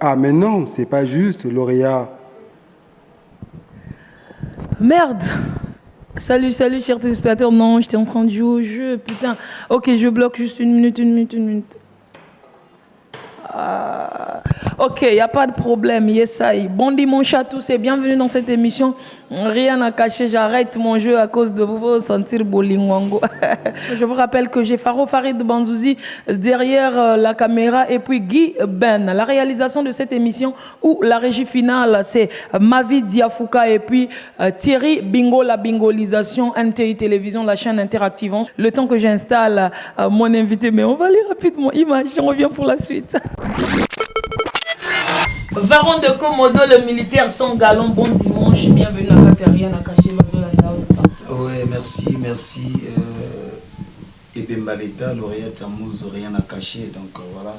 Ah mais non, c'est pas juste, lauréat. Merde. Salut, chers téléspectateurs. Non, j'étais en train de jouer au jeu, putain. Ok, je bloque juste une minute. Ok, il n'y a pas de problème, Yesaï. Bon dimanche à tous et bienvenue dans cette émission. Rien à cacher, j'arrête mon jeu à cause de vous sentir Bolingwango. Je vous rappelle que j'ai Faro Farid Banzouzi derrière la caméra et puis Guy Ben. La réalisation de cette émission ou la régie finale, c'est Mavi Diafouka et puis Thierry Bingo, la bingolisation, NTI Télévision, la chaîne interactive. Le temps que j'installe mon invité, mais on va lire rapidement image, on revient pour la suite. Varon de Komodo, le militaire sans galon, bon dimanche, bienvenue à Kateria, Nakashi, Mazolanda. Oui, merci. Ebembaleta, lauréat Tamouz, rien à cacher, donc voilà.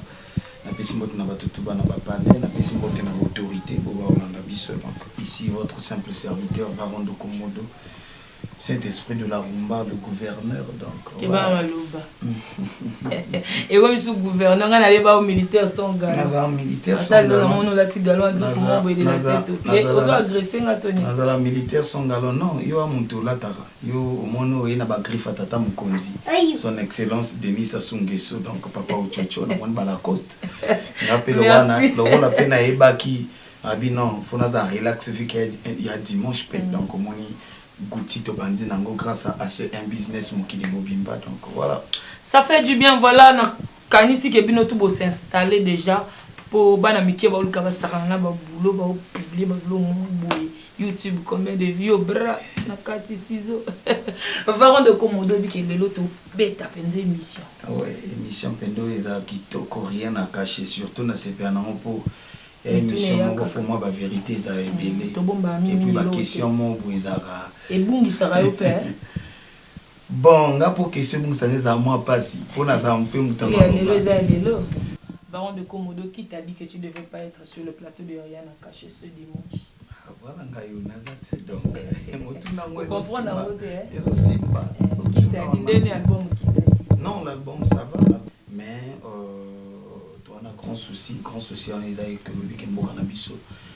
Na pesimote na batutuba na bapane, na pesimote na autorité, boba olanda biso. Donc ici votre simple serviteur, Varon de Komodo, Saint-Esprit de la Rumba, le gouverneur, donc. Keba Malouba. Et comme je suis gouverneur, on a allé au militaire sans galon. Militaire sans galon. On a dit galon à agressé la militaire sans galon, non, yo a monté la tara. Yo au mono et na ba griffe à tata Mukonzi. Son excellence Denis Sassou Nguesso, donc papa Ochocho, na mon balacoste. Rappelle le rôle à peine à Ebaki. Abi non, faut naza relax vu qu'il y a dimanche pète, donc au moni. Goutito Bandi Nango grâce à ce un business Mokili Mobimba, donc voilà. Ça fait du bien, voilà. Kanisi Kebino Tubo s'installer déjà pour Banamike Baoulka Sarana Baboulot, Bao publier Bablo YouTube, combien de vues au bras, Nakati Ciseaux. Varon de Komodo, qui est de l'auto, bêta penze émission. Ouais, émission Pendo, ils ont kitoko rien à cacher, surtout dans ces permanents pour. Émission moko faut moi la vérité ça est belé et puis la question mon boizara et bungi sara yo père bon nga pour question bungi sara za moi passi pour na za un peu mutamba Baron de Komodo qui t'a dit que tu devais pas être sur le plateau de Rien à cacher ce dimanche. Voilà nga yo naza donc motuna ngo comprendre na ngote eso simba qui t'a dit dernier album qui t'a dit non l'album ça va mais on a grand souci on est avec le week-end Bokanabiso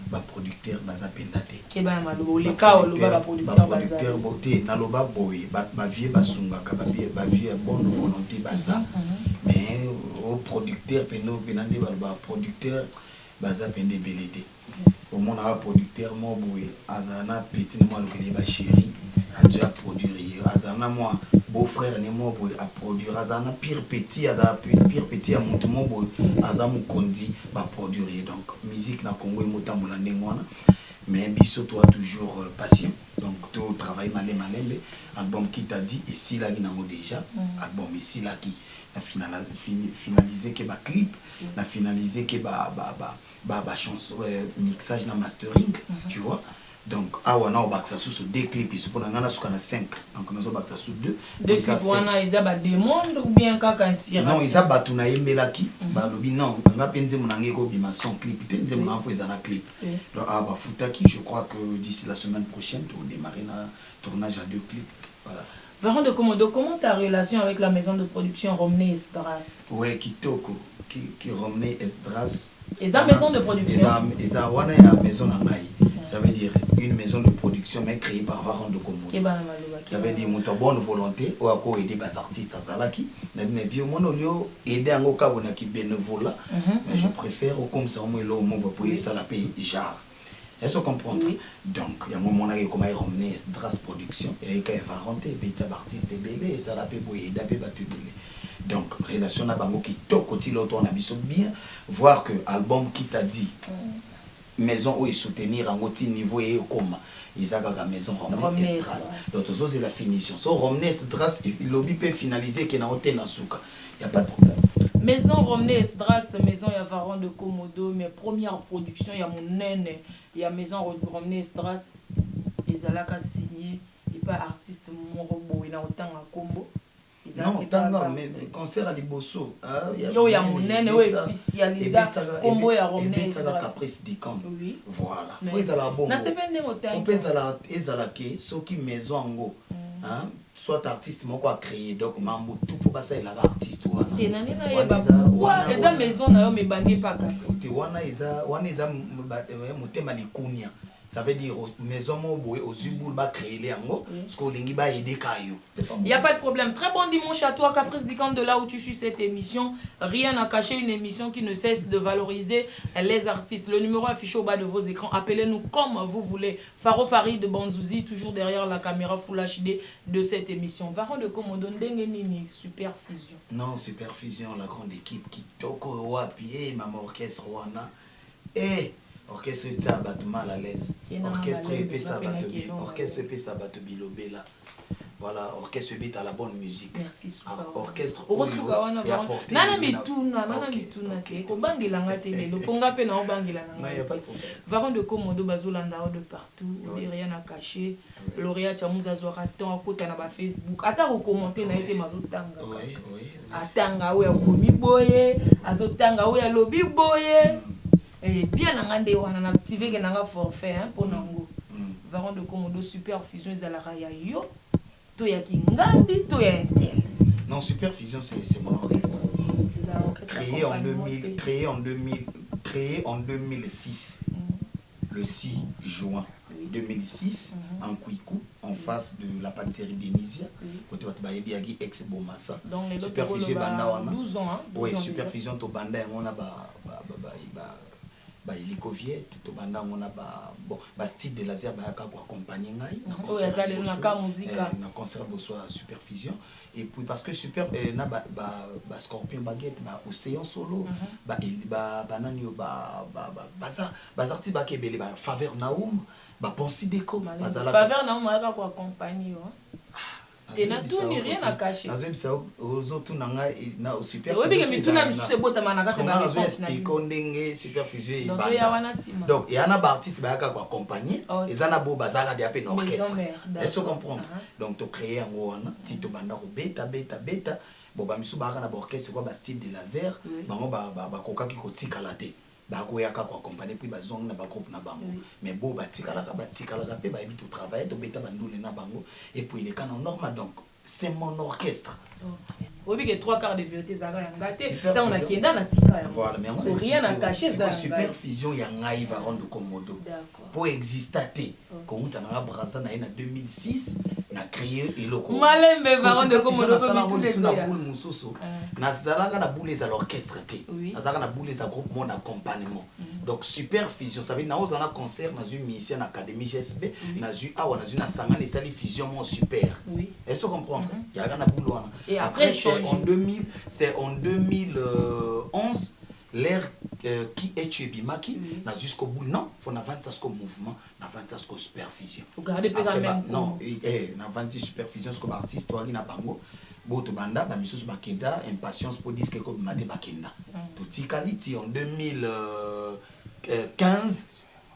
ba producteur baza pendate keba malubo le kawo lo ba producteur beauté na loba boy ba vie basunga ka ba vie bonne volonté baza mais au producteur peno penande ba producteur baza pende belete au monde a producteur mo boy azana petit mo lo kele ba chéri a déjà produire azana moi beau-frère ne mo boy a produire azana pire petit à monte mo boy azamu konzi ba produire donc musique na Congo e motambola ndengwana mais biso toi toujours patient donc tu travail malé album qui t'a dit et si là qui n'a déjà album ici là qui a finalisé que ba clip na finalisé que ba chanson mixage na mastering tu vois. Donc, on a sous deux clips, il faut qu'on a 5. Donc, on a sous deux. Deux clips, on a des mondes ou bien qu'à inspiration. Non, ils ont battu na yembelaki. Non, on a pensé mon angégo bima son clip. Ils ont envoyé un clip. Donc, Futaki, je crois que d'ici la semaine prochaine, tu vas démarrer un tournage à 2 clips. Voilà. Varon de Komodo, comment ta relation avec la maison de production Romney Esdras? Oui, Kitoko, qui Romney Esdras. Et sa maison de production? Et ça, on a une maison en Maï. Ça veut dire une maison de production mais créée par Varon de Komodo. Ça veut dire une bonne volonté ou à quoi aider les artistes à Zalaki. Mais vieux mon olio aider un cas qui bénévolat. Mais je préfère comme ça au moins là mon pour ça la paye genre. Est-ce que vous comprenez? Donc il y a un moment où comment Romney Esdras production et quand Varon et puis ça artiste belé et ça la paye pour aider battu belé. Donc relation à bango qui toque côté l'autre on a bien voir que album qui t'a dit maison où il soutenir en petit niveau et comme ils ont la maison Romney Esdras. Donc c'est la finition. So Romney Esdras il lobby peut finaliser qu'il y a hôtel dans souka. Il y a pas de problème. Maison Romney Esdras, maison il y a Varon de Komodo, mes premières productions il y a mon naine, il y a maison Romney Esdras, ils ont la signé et pas artiste mon robot il y a autant à Combo. Non, tant mais concert à Liboso. Yo ya monene oui officialisé combo ya Romney Esdras. Caprice d'icône. Voilà. Faut ils la bon. Na sepende motan. Faut ils la ke soki maison ngo. hein soit artiste mon quoi créer donc mambo tout faut pas ça il a artiste wana tenani na yeba wa eza maison na yo me bangi pa ka te wana eza motema likunia. Ça veut dire maison moboé aux Zuboul va créer les ango parce que lingi ba aider kayo. Il y a pas de problème. Très bon dimanche à toi Caprice Dicam de là où tu suis cette émission. Rien à cacher, une émission qui ne cesse de valoriser les artistes. Le numéro affiché au bas de vos écrans. Appelez-nous comme vous voulez. Faro Farid de Banzouzi toujours derrière la caméra Full HD de cette émission. Varon de Komodo Ndengenini Superfusion. Non, Superfusion la grande équipe qui toko wapi maman orchestre wana orchestre ça bat mal à l'aise. Orchestre épais ça bat orchestre épais ça bat bilobela. Voilà, orchestre bit à la bonne musique. Merci Souka. Orchestre Osuka wana nana mituna ke ko bangela ngate le ponga pe na bangela na. Il y a pas de problème. Varon de Komodo bazolanda de partout, rien à cacher. Lauréat Chamuza Zora tant kota na ba Facebook. Ata ko commenter na été mazotanga. Oui. Atanga we komi boye, azotanga we lobi boye. Et bien ngande wana na activer ke nanga forfait hein pour nango. Varon de Komodo Superfusion ezalaka ya yo. To ya kingandi to ya intel. Non, Superfusion c'est mon orchestre. Créé en 2006. Le 6 juin 2006 en Kouikou en face de la pâtisserie Denisia côté Watabayebi Yagi ex Bomassa. Donc Superfusion banda wana 12 ans hein. Oui, Superfusion to banda on a hélicoviette to banda on a bon style de laser ba ka ko accompagner ngai na musique na concert boso Superfusion et puis parce que super na ba Scorpion Baguette ba Océan Solo ba nani baza artiste ba kebele ba Faveur Naoum ba Ponsi Deco bazala Faveur Naoum aka ko accompagner et na tout ni rien à cacher. Nazem ça aux autres nanga na super. Oui mais tout na c'est bota manaka te ba réponse na ikondenge Superfusion et banda. Donc il y en a artiste ba ka accompagner et ça na bo bazara dia pe na orchestre. Est-ce que comprendre? Donc to créer en wana ti to banda ko beta bon ba misu ba ka na orchestre quoi ba style de laser bango ba koka ki ko tikala te. Ba ko ya ka ko accompagner puis ba zong na ba groupe na bango mais bo ba tikala pe ba éviter to travailler to beta bandule na bango et puis les canons normal donc c'est mon orchestre. Oui, que 3/4 de vérité ça ga ngate tant na kenda na tika ya. Voilà, mais on rien à cacher ça. Superfusion ya ngai Varon de Komodo. Pour exister ko uta na Brazza na 2006 na créé eloko. Malembe Varon de Komodo comme tous les autres. Boule mususu. Na zalaka na boule za l'orchestre te. Na zalaka na boule za groupe mon accompagnement. Donc Superfusion ça veut dire na ozana concert na une musicien académie GSB na zu awa na zu na sanga ni sali fusion mon super. Oui. Est-ce que comprendre? Ya ga na boule wana. Et après c'est en 2011 l'ère qui est Chebimaki n'a jusqu'au bout non faut n'avancer ça comme mouvement n'avancer ça comme Superfusion. Regardez pas même non n'avancer Superfusion comme artiste toi na bango boto banda ba misus bakenda impatience pour disque comme mate bakenda tout qualité en 2015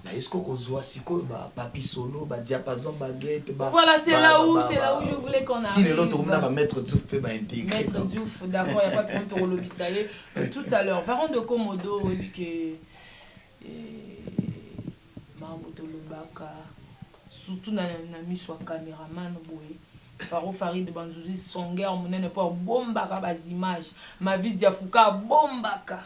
na esko kozwa siko ba papi solo ba diapason baguette ba voilà c'est là où je voulais qu'on arrive. Si le lot on va mettre Diouf peut ba intégrer mettre Diouf d'accord, il y a pas de problème pour le bisaye tout à l'heure Varon de Komodo oui que Mamboto Lobaka surtout na miswa caméraman boy Faro Farid de Banzouzi Songer monene pas bombaka bas images ma vie dia fuka bombaka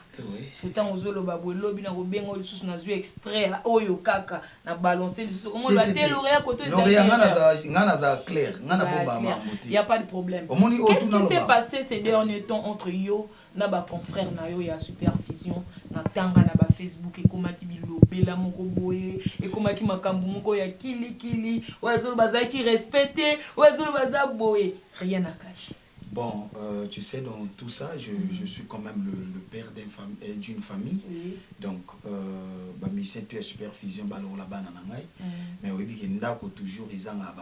ce temps ozolo babwe lobi na ko bengo lisusu na zu extrait oyo kaka na balancer lisusu comment va te lauréat côté ngana za clair ngana bomba mamuti il y a pas de problème. Qu'est-ce qui s'est passé ces derniers temps entre yo na ba confrère na yo ya Superfusion na tanga na ba Facebook et komaki bilobela moko boye et komaki makambu moko ya kili oazolo bazaki respecté oazolo baza boye rien à cacher. Bon, tu sais, dans tout ça, je suis quand même le père d'une famille. Oui. Donc, musicien, tu es Superfusion, là-bas, mais oui, il y a toujours des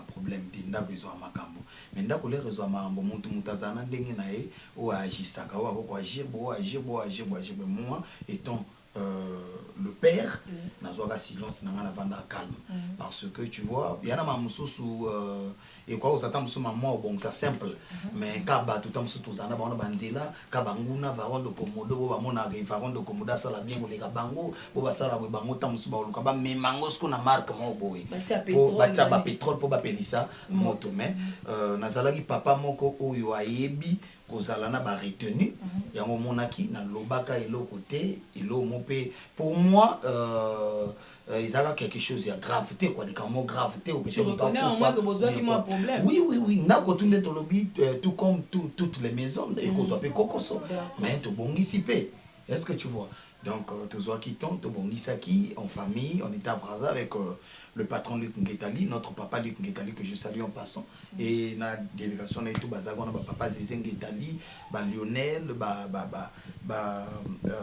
problèmes, il y a des makambo. Mais il y a des raisons, moi, étant le père, nazwaka silence na ngana vanda calme. Parce que tu vois, il y a un sous et quoi aux attentes sous maman bon ça simple. Mais kaba tout temps sous tous anda bana banzela, kabanguna varon de komodo bo bamona varon de komoda ça la bien ko les kabango, bo ba sala bo bango tam sous ba lukaba mais mango ce qu'on a marque mon boy. Pour batia ba pétrole pour ba pelisa moto mais nazalaki papa moko oyo ayebi kozala na ba retenu yango monaki na lobaka eloko te elo mopé pour moi ils ont quelque chose de gravité quoi des mots gravité ou tu reconnais au moins que besoin qui m'a un problème oui na ko tunde to lobi tout comme toutes les maisons et ko so pe kokoso mais to bongisi pe est-ce que tu vois donc toujours qui tombe to bongisa qui en famille on était à Brazza avec le patron Luc Ngetali, notre papa Luc Ngetali que je salue en passant et la délégation et tout bazago na papa Zézé Ngetali ba Lionel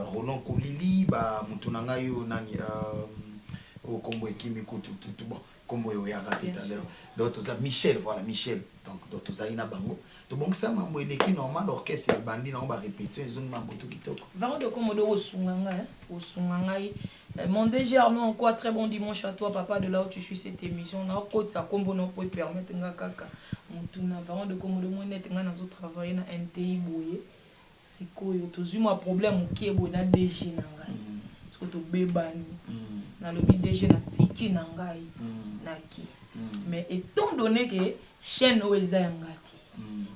Roland Kolili ba mutunanga yo nani au combo Kimiko tout bon combo yo ya raté tout à l'heure d'autres Michel voilà Michel donc d'autres aina bango to bon ça mambo eleki normal l'orchestre bandi na ba répétition ils ont mambo tout kitoko vraiment de komodo osunganga mon DG Arnaud, encore très bon dimanche à toi, papa, de là où tu suis cette émission. On a côté ça comme on peut permettre de kaka. On a vraiment de comme de monnaie, on a travaillé dans NTI boye. C'est quoi toujours moi problème qui est bon dans DG nangai. Parce que tu bébani. Dans le DG na tiki nangai naki. Mais étant donné que chaîne où ils a ngati.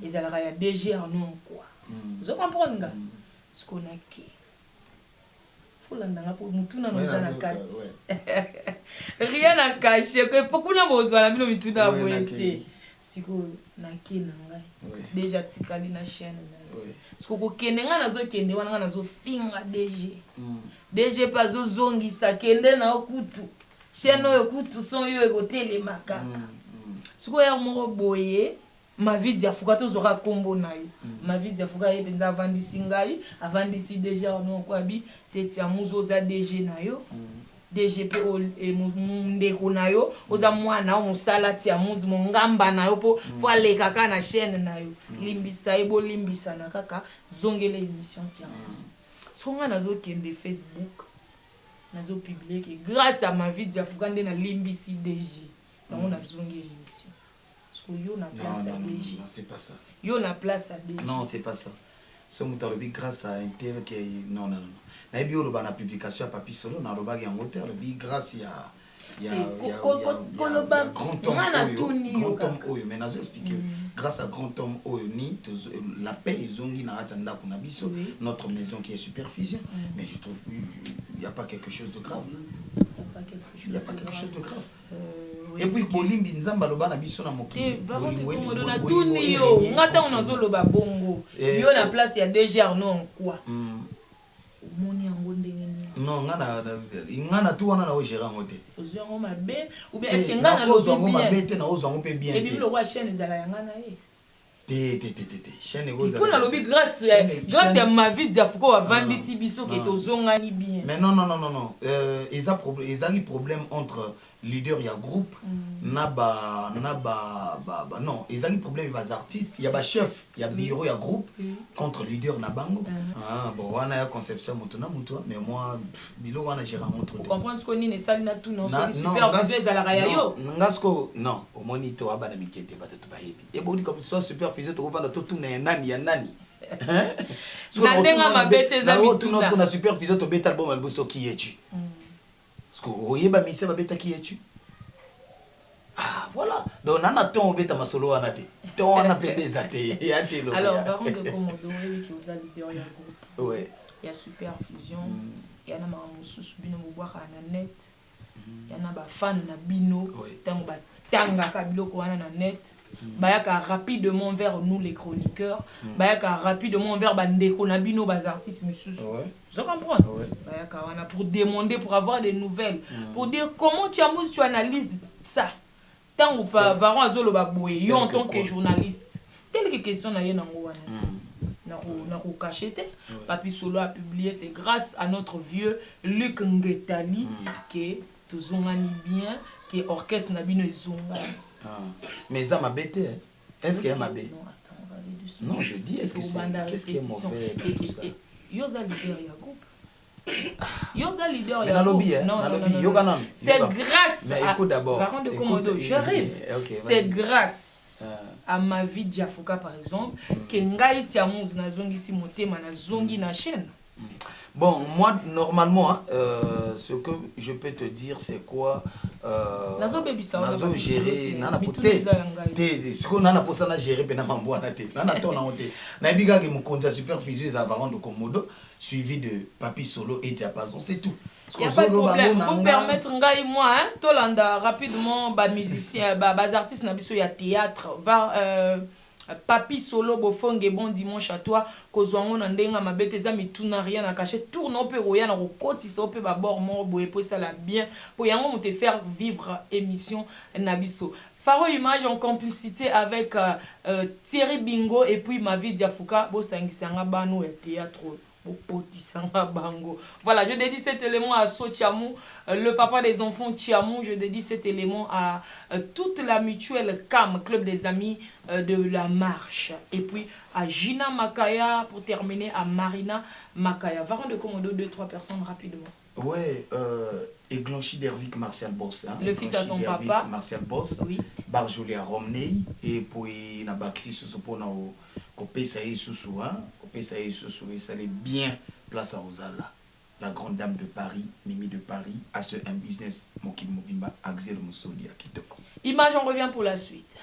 Ils a la DG Arnaud quoi. Vous comprenez là? Ce qu'on a qui rien à cacher que beaucoup n'a besoin la bino mituna boete siko na kinanga déjà tikali na chaîne siko ko kenenga nazo kende wana nazo finga DG pas zo zongi sa kende na okutu chaîne yo kutu son yo ekotele makaka siko ya mo boye ma vie diafuka to zora kombo na yo ma vie diafuka ye benza avandisi ngai avandisi déjà no kwabi tetia muzo za DG na yo DGP ndeko na yo oza mwana o musala tia muzo ngamba na yo po fo aleka ka na chaîne na yo limbisa ebo limbisa na kaka zongele émission tia muzo songa nazo kende Facebook nazo publier que grâce à ma vie diafuka nde na limbisi DG donc on a zongele émission. Yo na place à DG. Non, c'est pas ça. Yo na place à DG. Non, c'est pas ça. Ce mutalobi grâce à Intel qui non. Na ebi olo ba na publication à Papi Solo na loba ya moteur le bi grâce il y a grand homme oyo mais nazo expliquer grâce à grand homme oyo ni la paix ezongi na atanda kuna biso notre maison qui est superfusion mais je trouve il y a pas quelque chose de grave. Il y a pas quelque chose de grave. Et puis bolimbi nzamba loba na biso na mokili bolingo na tuni yo ngata onazo loba bongo yo na place ya DG Arnaud quoi moni yango ndenge ni non ngana tu wana na o gérer ngote ozwango mabe ou bien est-ce que ngana lobi bien mabe te na ozwango pe bien et puis le roi chaîne ezala yangana ye chaîne egoza pour la lobby grâce à ma vie diafuko avandisi biso que tozongani bien mais non ils a problème entre leader ya groupe naba non ils ont problème avec les artistes il y a ba chef il y a bureau ya groupe contre leader na bango bon wana ya conception mutuna mutua mais moi bilo wana gère montre tu comprends ce qu'on ni sali na tout non super visé za la yo ngasko non au moniteur abana mikete batatu bayebi et bon comme soit super visé to vanda to na nani ya nani na ndenga mabete za mituna on a super visé to beta album alboso qui es-tu parce que oyeba mise ba beta qui es-tu ah voilà donc on a ton beta masolo wana te ton on appelle des athées ya te lo alors par contre comme on doit qui aux leader ya groupe ouais il y a super fusion il y a na mamususu bino bobwaka na net il y a na ba fan na bino tango ba tanga ka biloko wana na net bayaka rapidement vers nous les chroniqueurs bayaka rapidement vers bandeko na bino bas artistes mususu je comprends bayaka wana pour demander pour avoir des nouvelles pour dire comment tu analyses ça tango varon azolo ba boye yo en tant que journaliste telle question na ye nango wana na ko cacheté Papi Solo a publié c'est grâce à notre vieux Luc Ngetali que tozongani bien que orchestre na bino ezonga mais ça m'a bêté est-ce qu'il y a ma bête non je dis est-ce que c'est qu'est-ce qui est mauvais et tout ça yo za leader ya groupe Yosa leader, Mais dans lobby, non, c'est grâce à Baron de Komodo. Je rêve. C'est grâce à ma vie Diafouka par exemple que ngai tiamouz na zongi si motema na zongi na chaîne. Bon, moi, normalement, ce que je peux te dire, c'est quoi Nazo gérer, nana poté. Ce qu'on a pour ça, na gérer, pena mambo anate. Nana ton na honte. Na biga qui me compte superfusion des Baron de Komodo, suivi de Papi Solo et Diapason, c'est tout. Il n'y a pas de problème. Pour permettre ngai moi, hein, Tolanda rapidement, bas musiciens, bas artistes na biso ya théâtre, Papi Solo bofonge bon dimanche à toi kozwango na ndenga mabete za mituna rien na cacher tourne pe roya na kokotisa pe ba bord mort boye po ça la bien pour yango mo te faire vivre émission Nabiso Faro Image en complicité avec Thierry Bingo et puis ma vie Diafouka bo sangisanga banu et théâtre. Voilà, je dédie cet élément à Sotiamou, le papa des enfants Tiamou. Je dédie cet élément à toute la mutuelle CAM, Club des Amis de la Marche. Et puis à Gina Makaya, pour terminer, à Marina Makaya. Varon de Komodo, 2-3 personnes rapidement. Ouais, Eglanchi Dervik Martial Boss. Hein? Le fils à son papa. Martial Boss. Oui. Barjolia Romney. Et puis, na Baxi Susupona au Kopesa Susu. Kopesa Susu. Et ça allait bien place à Ozala. La grande dame de Paris, Mimi de Paris, a ce un business, Moki Mobimba, Axel Moussoli à Kitoko. Image, on revient pour la suite.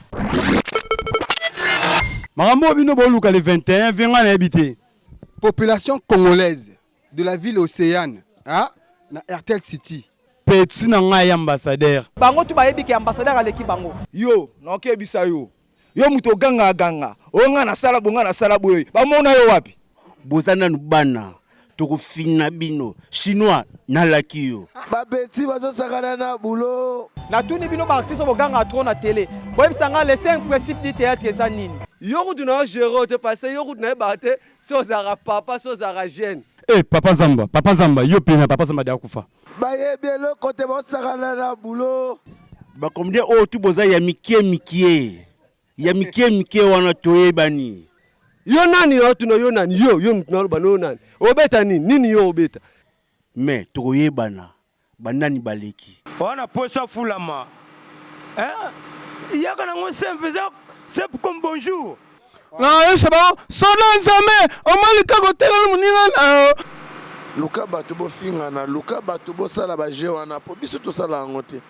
Marambo Bino Boluka le 21, vient à habiter. Population congolaise de la ville Océane, hein, na RTL City. Petit nanga ambassadeur. Bango tu bayebi ki ambassadeur aleki bango. Yo, na okebisa yo. Yo muto ganga. Onga na sala bonga na sala boyo. Ba mona yo wapi? Bozana nubana. Toko fina bino. Chinois na laki yo. Ba beti bazo sakana na boulot. Na tuni bino ba artiste bo ganga trop na télé. Boyebi sanga les 5 principes du théâtre que ça nini. Yo kutu na gérer te passer yo kutu na bate so zara papa so zara jeune. Eh papa Zamba, yo pena papa Zamba de akufa. Ba yebi lo kote bo sakana na boulot. Ba komde o tu boza ya mikie. Ya mikie wana toyebani. Yo nani yo tuno yo nani yo mutuna bano nani. Obeta nini yo obeta. Mais toyebana. Banani baleki. Wana posa fulama. Yaka na ngo simple c'est comme bonjour. Non, c'est bon. Sonan Zame, au moins le cas côté le muninga. Luka bato bo finga na luka bato bo sala ba je wana po biso to sala ngote.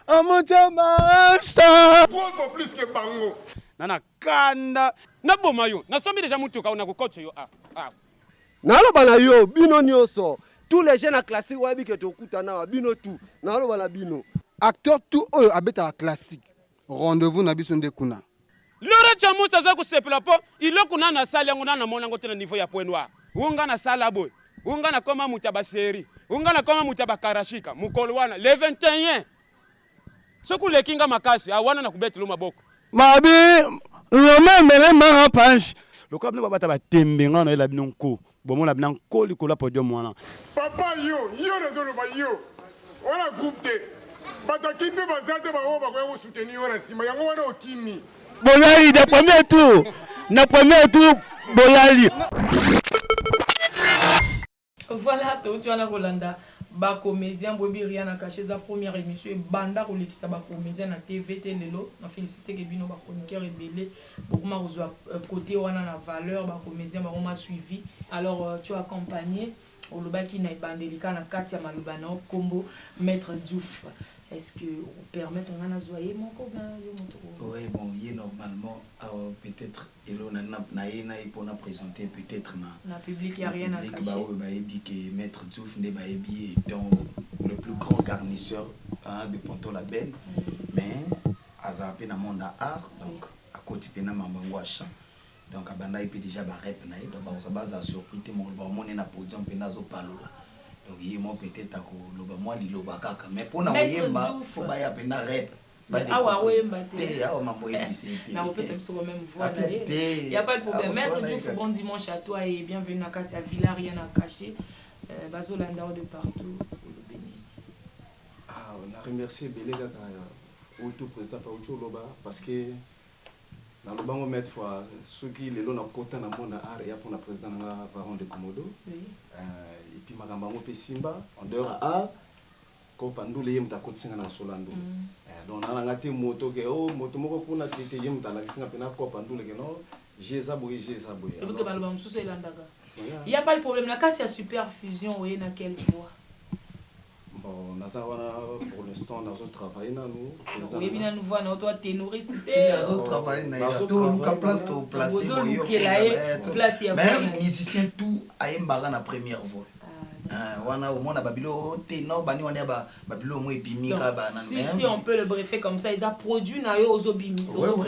Amocha master. 3 fois plus que bango. Nana kanda. Na bomayo. Na somi déjà mutuka una ko coach yo. Naloba na yo bino nyoso. Tous les jeunes à classique wabi ke to kutana bino tout. Naloba na bino. Acteur tout habita classique. Rendez-vous na biso ndekuna. Lora chamusa za kusepela po ilokuna na sala yangu na mona ngote na niveau ya point noir. Unga na sala boy. Unga na koma mutaba seri. Unga na koma mutaba karashika. Mukolo wana le 21. Soku le kinga makasi awana na kubeti lo maboko. Mabi lo memele manga panchi. Loka bino babata ba tembenga na ela binonko. Bomo la binonko likola podium wana. Papa yo nazolo ba yo. Wana groupe te. Bataki mpe bazate ba o ba ko soutenir wana sima yango wana okimi. Bolali na premier tour Bolali. Voilà, tu as la Rolanda. Ba comédien Bobi rien à cacher sa première émission banda kolekisa ba comédien na TVT lelo na félicité que bino ba chroniqueur rebelle beaucoup ma reçoit côté wana na valeur ba comédien ba m'a suivi alors tu as accompagné au lobaki na bandelika na Katia Malubana combo maître Diouf. Est-ce que vous permettez on a zoyer mon copain yo moto? Oui, bon, il normalement peut-être elo na pour na présenter peut-être na public il y a rien à cacher. Bah oui, que maître Diouf ne baebi étant le plus grand garnisseur de Ponto la Belle, mais azapé na monde art donc à côté pena mambo chant. Donc abanda il peut déjà ba rep na donc ba base surpris te mon na podium pena zo palo. Donc il moi peut-être à loba moi liloba kaka mais pour na yemba faut ba ya pena rep. Ah ouais, il n'y a pas de problème. Maître Diouf, bon dimanche à toi et bienvenue à Katia Villa, rien à cacher. Bazolanda de partout pour le Bénin. On a remercié Béléga au tout président Paoucho Loba parce que Dans le bango mettre fois ceux qui les l'ont côté dans mon art et pour la président na Varon de Komodo. Et puis makambango pe Simba en dehors a ko pandule yem ta kotinga na Solando. Donc na ngati moto ke moto moko kuna tete yem ta la singa pena ko pandule ke no jeza boye. Et que balba msusu elandaka. Il y a pas de problème la carte ya superfusion oui na quelle voix. Bon, pour l'instant, nous avons travaillé dans nous. Oui, bien nous voyons toi ténoriste. Nous avons travaillé dans nous place to placer même musicien tout a embarqué na première voix. Wana au monde babilo ténor bani wana babilo mo epimika bana. Si on peut le briefer comme ça, ils a produit na yo ozobimi.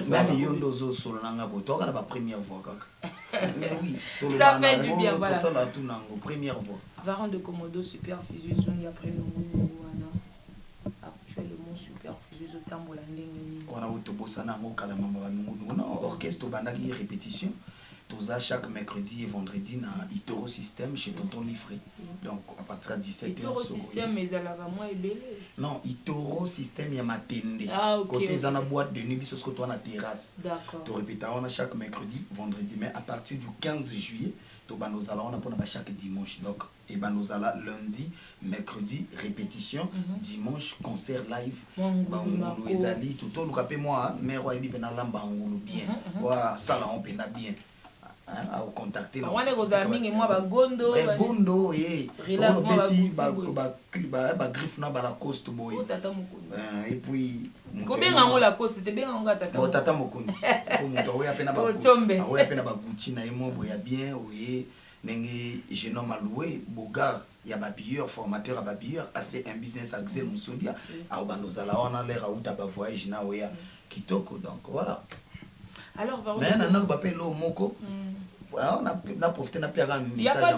Même yo ndozo solo nanga boto kana ba première voix kaka. Mais oui, ça fait du bien voilà. Ça la tout nango première voix. Varon de Komodo superfusion il y a après le mot wana. Actuellement superfusion tambola ndenge. On a autobossa nango kala mama banungu na orchestre bandaki répétition. Toza chaque mercredi et vendredi na Itoro System chez Tonton Liffré. Donc à partir de 17h. Itoro System mais elle va moins belé. Non, Itoro System ya matende. Ah OK. Côté za na boîte de nuit biso ce que toi na terrasse. D'accord. To répéter on a chaque mercredi, vendredi mais à partir du 15 juillet, to banozala on a pour chaque dimanche. Donc et banozala lundi, mercredi répétition, dimanche concert live. Bangolo ezali tout le capé moi mère wa ebi pena lamba ngolo bien. Wa sala on pena bien. À contacter on est aux amis et moi ba gondo gondo relax moi ba griffe na ba la coste boy et puis combien on la coste c'était bien on tata bon tata mokonzi ko oya pena ba oya pena ba gucci na emo boya bien oye nenge jeune homme alloué bogar ya ba billeur formateur à ba billeur assez un business Axel Musundia a bandozala on a l'air à ba voyage na oya kitoko donc voilà. Alors mais nana ba pe lo moko on a profité na pera message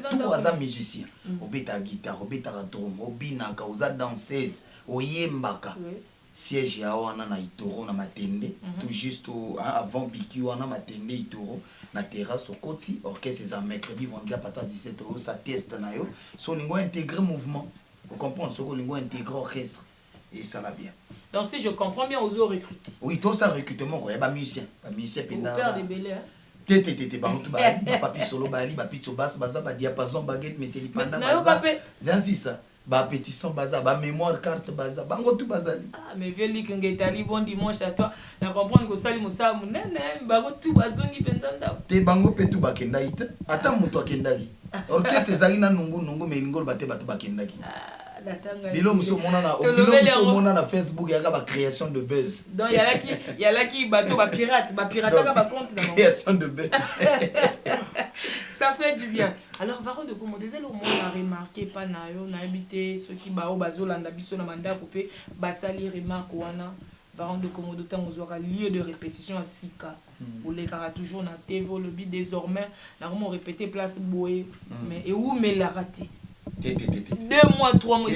tout as musicien obeta guitare obeta drum obinaka oza danseuse oyembaka siège ya wana na Itoro na matende tout juste avant biki wana matende Itoro na terrasse au côté orchestre ça mercredi vendredi à partir de 17h ça teste na yo so lingo intégrer mouvement vous comprendre so lingo intégrer orchestre et ça va bien. Donc si je comprends bien, aux recruter. Oui, tout ça recrutement quoi, ba musicien penda. Père de Bélé. Tété ba tout ba papi solo ba li ba pitso basse baza ba diapason baguette mais c'est li panda baza. Jansi ça. Ba pétition baza ba mémoire carte baza bango tout bazali. Ah mais veli kengetali bon dimanche à toi. Na comprendre que sali musa munene bango tout bazongi pensanda. Te bango pe tout bakenda ite. Ata muto akendaki. Orchestre ezali na nungu mais lingolo bate batu bakendaki. Bilo mona na Facebook ya ba création de buzz. Donc il y a là qui bateau ba pirate ka ba compte dans création de buzz. Ça fait du bien. Alors Varon de Komodo le monde a remarqué pas na yo na habité ceux qui ba o bazolanda biso na manda coupé basali remarque wana Varon de Komodo tant aux lieu de répétition à Sika. Pour les cara toujours na TV le but désormais na comment répéter place Boé mais et où mais la raté. 2 mois 3 mois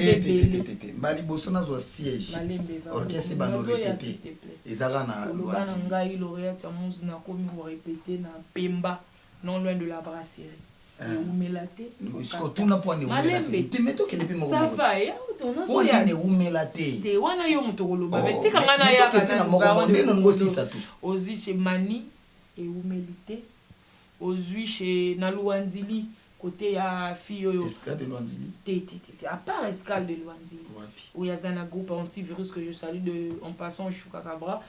bali boso na zo siège orchestre ba no répéter ezara na loana ngai lauréate ya muzi na komi ko répéter na Pemba non loin de la brasserie umelate isko tuna point umelate te meto kele pimo ça va ya tona so ya ne umelate te wana yo mutokolo ba betika ngana ya kana ngombe ngosi satu ozui chez Mani et umelite ozui chez na Luanzili côté ya fille Escale de Luanzili à part Escale de Luanzili où il y a un groupe antivirus que je salue en passant Chouka Cabra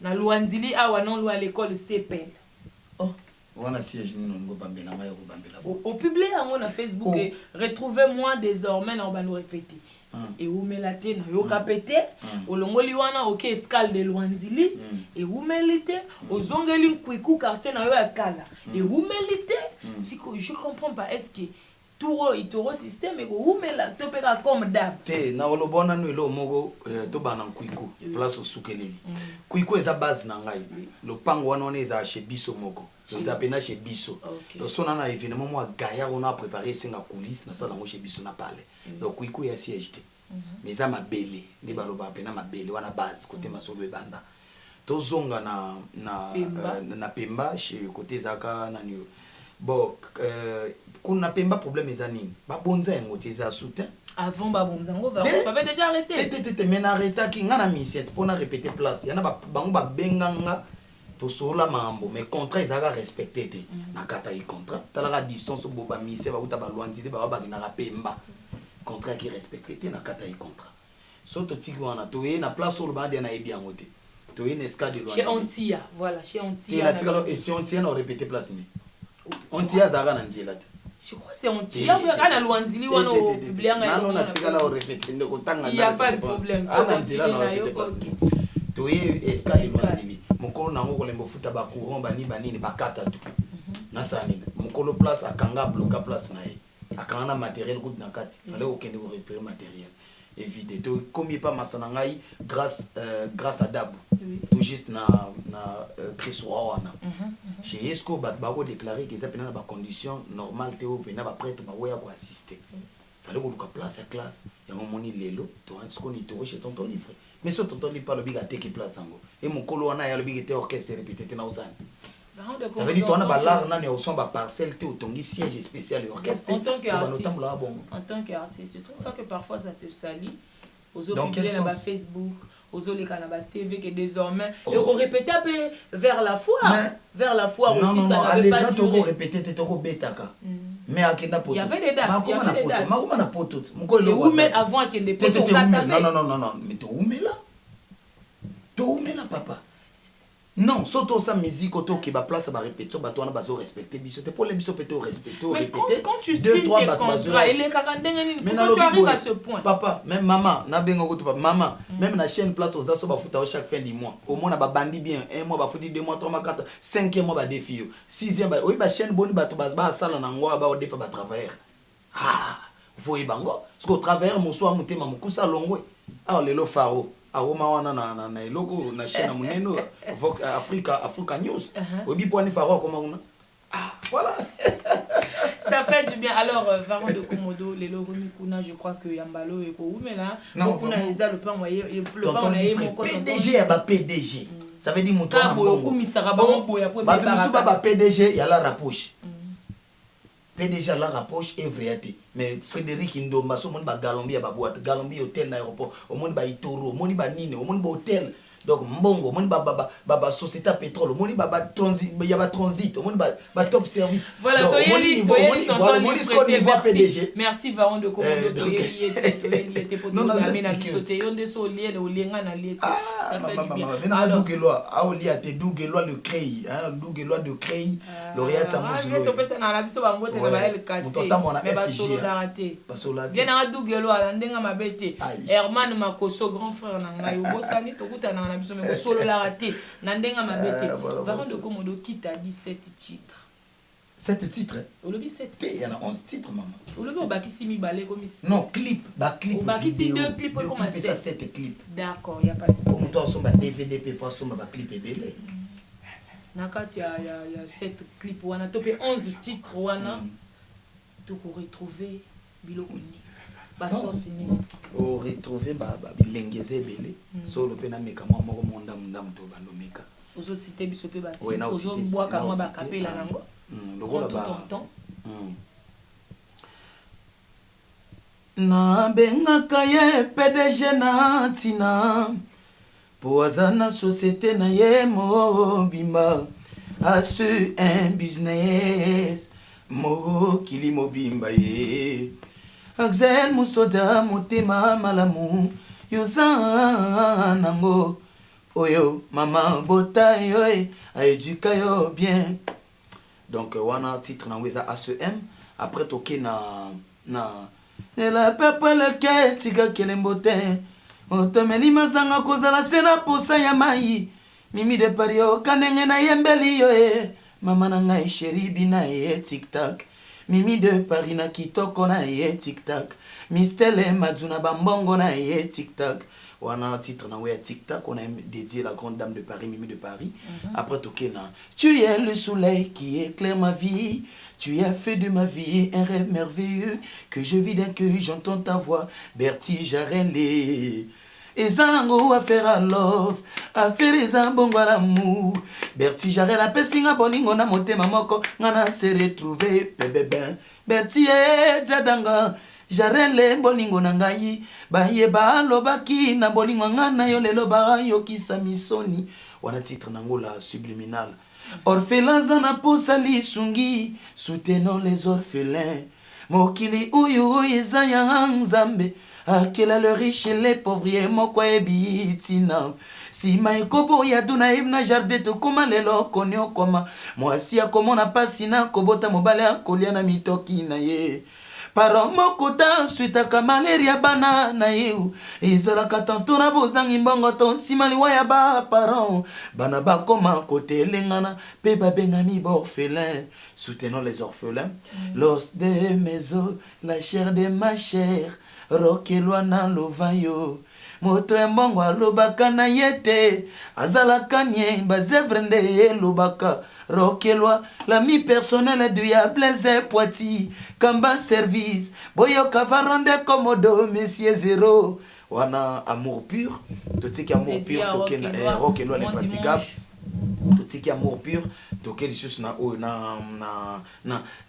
na Luanzili awa non loin à l'école CPL wana siège ni ngo bambela ma yo bambela au public on a Facebook retrouvez-moi désormais na ba nous répéter et umelate na yo kapete olongoli wana OK Escale de Luanzili et umelite ozongeli kwiku quartier na yo ya kala et umelite si je comprends pas est-ce que Itoro système et umela topeka comme dab te na olobona no elo moko to bana kwiku place osukeleli kwiku eza base na ngai le pango wana on eza chez biso moko eza pena chez biso donc sona na événement moi gaya on a préparé singa coulisse na sala ngo chez biso na pale donc kwiku ya siège te mais ça mabele ndi baloba pena mabele wana base côté masolo ebanda to zonga na Pemba chez côté zaka nani bon kuna Pemba problème eza nini ba bonza yango te za soutien Avant Babonzango, tu avais déjà arrêté. Mais n'arrêta qui n'a mis pour na répéter place. Il y en a bango ba benganga to sola mambo mais contrat ils aga respecté té. Na kata i contrat. Ta la distance bo ba mise ba uta ba loinzide ba ba na pemba. Contrat qui respecté té na kata i contrat. So to tiki wana to na place sur le bas de na ebi angote. To une escale de loinzide. Chez Antia, voilà, chez Antia. Et la tika et si Antia na répéter place ni. Antia zaga na nzela. Je crois que c'est Antia. Il y a un Luanzili ou un publié. Il n'y a pas de problème. Tu es escale Luanzili. Mon colo n'a pas de foot à courant, bani bani, bakata tout. Nasani. Mon colo place à Kanga bloca place naï. À Kanga matériel route nakati. Fallait aucun de repérer matériel. Éviter. Tu commis pas masanangai grâce à Dabou. Tout juste na trésor wana. Chez Esco bako déclaré que ça pena ba condition normale théo pena ba prêtre ba waya ko assister. Fallait ko ka place à classe. Ya moni lelo to Esco ni to chez tonton livre. Mais ce tonton livre pas le biga take place ango. Et mon colo wana ya le biga té orchestre répété na osani. Ça veut dire toi na ba l'art na ne au son ba parcelle té autongi siège spécial orchestre. En tant qu'artiste, je trouve pas que parfois ça te salit. Aux autres publiés na Facebook. Aux autres canaux TV que désormais et on répétait un peu vers la foire aussi ça n'avait pas duré. Répéter toko betaka mais akenda poto il y avait des dates makoma na poto mukolo mais avant qu'il ne poto non mais to umela papa non surtout sa musique auto qui ba place ba répétition ba toi na bazo respecter biso te pour les biso pété respecter répéter quand tu signes tes contrats il est 40 pourquoi tu arrives à ce point papa même maman na benga ko papa maman même na chaîne place aux asso ba futa chaque fin du mois au moins na ba bandi bien un mois ba futi 2 mois 3 mois 4 5e mois ba défi 6e ba oui ba chaîne boni ba to ba sala na ngwa ba défa ba travailleur voyez bango parce que travailleur moso mutema mukusa longwe lelo faro aroma wana na eloko na chaîne muneno Africa News obi poni faro comment on voilà ça fait du bien alors Varon de Komodo les loroni kuna je crois que Yambalo et ko mais là kuna eza le plan moyen le plan on a mon PDG ba PDG ça veut dire moto na bongo kumisaka bango boya po ba PDG ya la rapproche PDG la rapproche est vrai mais Frédéric Ndomba so mon ba Galombi ba boîte Galombi hôtel na aéroport au monde ba Itoro moni ba nini au monde ba hôtel donc mbongo moni ba société pétrole moni ba transit ya ba transit moni ba top service voilà toyeli merci Varon de Komodo toyeli était pour nous amener na bisoté yonde so lié au lienga na lié ça fait du bien alors Douguelois a te Douguelois le créi Douguelois de créi lauréat Samuzulo to pesa na biso ba ngote na ba el cassé mais ba solo la raté bien na Douguelois ndenga mabete Herman Makoso grand frère na ngai obosani to kuta na biso mais solo la raté na ndenga mabete Varon de Komodo qui t'a dit 7 titres 7 titres Olobi 7 il y en a 11 titres maman Olobi bakisi mi balé comme non clip clip bakisi 2 clips comme ça 7 clips d'accord il y a pas de comme toi somba DVD pe fois somba ba clip belé nakati ya 7 clips wana topé 11 titres wana to ko retrouver biloko ni ba source ni o retrouver ba bilengeze belé solo pe na meka moko monda to bandomeka aux autres cités biso pe ba titres aux autres bois kama ba kapela nango na bengaka ye PDG na ntina po aza na société na ye mobimba asu un business mokili mobimba ye Axel Musoda motema malamu yoza nango oyo mama bota yo aeduka yo bien donc wana titre na weza ACM après toke na la peuple le ke tiga kelembote otomeli mazanga kozala sena posa ya mai mimi de pario kanenge na yembeli yo mama na ngai chéri bina ye TikTok mimi de Paris na kitoko na ye TikTok mistele maduna bambongo na ye TikTok wana titre na ouais TikTok on a dédié la grande dame de Paris Mimi de Paris après tokena tu es le soleil qui éclaire ma vie tu as fait de ma vie un rêve merveilleux que je vis dès que j'entends ta voix Bertie Jarelli et zango à faire à love à faire les ambongo à l'amour Bertie Jarel a pesinga bolingo na motema moko ngana se retrouver bébé Bertie Zadanga jarele bolingo na ngai bayeba alobaki na bolingo nga na yo lelo bayokisa misoni wana titre nango la subliminal orphelins na posa lisungi soutenons les orphelins mokili uyu eza ya nzambe akela le riche et les pauvres moko ebitina sima ekobo ya duna ibna jardin tokoma lelo koni okoma mwasi akomona pasi na kobota mobale akolia na mitoki na ye paro moko ta suitaka malaria bana na ye ezalaka tanto na bozangi mbongo to nsima liwa ya baparent bana bakoma kotelengana mpe babengami baorphelin soutenons les orphelins l'os de mes os la chair de ma chair rokelwa na lovayo moto ya mbongo alobaka na ye te azalaka nye bazevre nde elobaka rokelwa l'ami personnel du ya Blaise Poiti kamba service boyoka varonde komodo monsieur zéro wana amour pur totiki amour pur tokena rokelwa l'infatigable totiki amour pur toke lisusu na oyo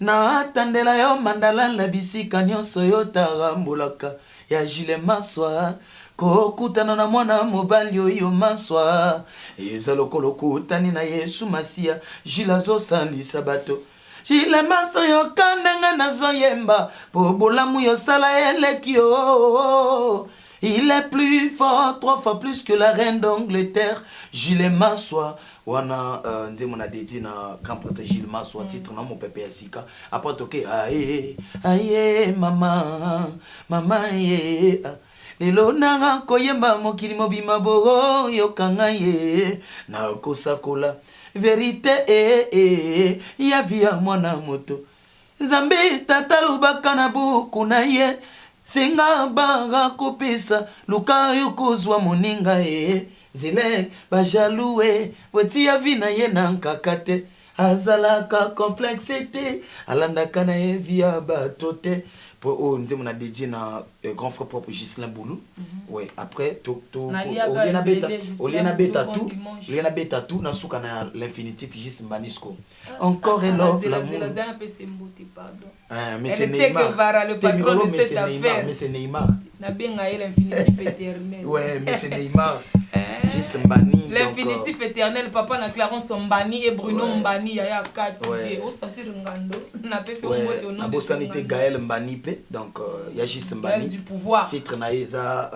na atandela yo mandala na bisika nyonso yo tarambolaka ya Gile Maswa kokutana na mwana mobali oyo maswa eza lokolo kutani na Yesu Masia Gile azosandisa bato Gile Maswa yo kandenga nazoyemba po bolamu yosala eleki yo. Il est plus fort, 3 fois plus que la reine d'Angleterre. Gile Maswa wana nzemo na dédié na grand prêtre Gile Maswa titre na mon pépé asika après toke aye aye mama mama ye lelo nanga koyemba mokili mobima bogo yokanga ye na kosakola vérité ya via mwana moto Nzambe tata lubaka na buku na ye singa baga kopesa luka yokozwa moninga ye zile bajaloué weti ya vina ye na nkakate azalaka complexité alandaka na ye via batote pour on dit mon a dédié na grand frère propre Ghislain Boulou ouais après Oliena beta tout na suka na l'infinitif Gis Mbanisco encore et l'autre mais c'est Neymar le patron de cette affaire mais c'est Neymar na benga l'infinitif éternel ouais mais c'est Neymar Gis Mbani l'infinitif éternel papa na Clarence Mbani et Bruno Mbani ya kati au sentir ngando na pese mbote au nom de sanité Gaël Mbani pe donc ya Gis Mbani du pouvoir titre na eza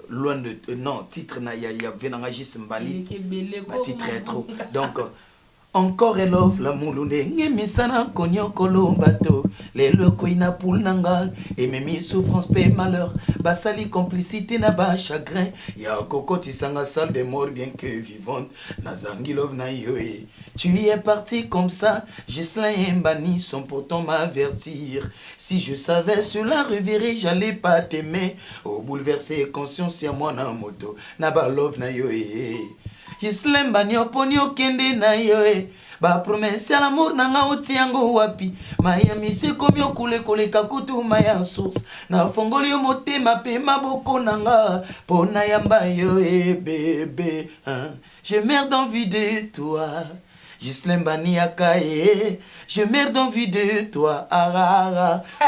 loin de non titre na ya venanga Gis Mbani titre est trop donc encore et love la mulunde ngemisana konyokolo bato lelo koina poul nanga et memi souffrance paix malheur basali complicité na ba chagrin ya kokoti sanga salle de mort bien que vivante nazangi love na yoe tu es parti comme ça Ghislain et Mbani sont pourtant m'avertir si je savais cela reverrai j'allais pas t'aimer au bouleverser conscience ya moi na moto na ba love na yoe Ghislain Mbani oponi okende na yoe ba promesse ya l'amour nanga otiango wapi maya mise komi okule koleka kutu maya source na fongoli yo motema pe maboko nanga pona yamba yo bébé je meurs d'envie de toi Ghislain Mbani akaye je meurs d'envie de toi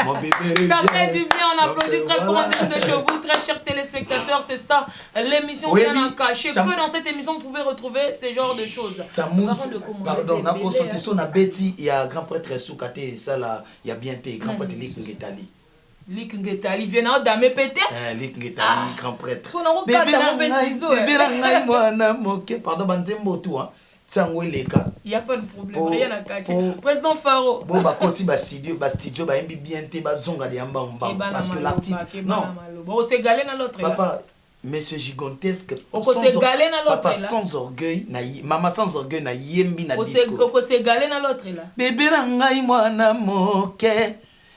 mon bébé ça fait du bien on applaudit très fort en direct de chez vous très chers téléspectateurs c'est ça l'émission oui, Rien à cacher que dans cette émission vous pouvez retrouver ce genre de choses pardon na consultation na beti il y a grand prêtre Soukate ça là il y a bien té grand prêtre Lik Ngetali Lik Ngetali vient d'ame pété Lik Ngetali grand prêtre bébé ngai mwana moke pardon banzembo tout hein il n'y a pas de problème, rien à cacher. Président Faro. Bon, bah, quand il va studio, bah, il bien té, bah, zonga de yamba, parce que l'artiste. Non. Bon, c'est galé dans l'autre. Papa, monsieur gigantesque. C'est galé dans l'autre. Papa, sans orgueil, maman sans orgueil, na yembi na disco. C'est galé dans l'autre là. Bébé, ngai mwana moke,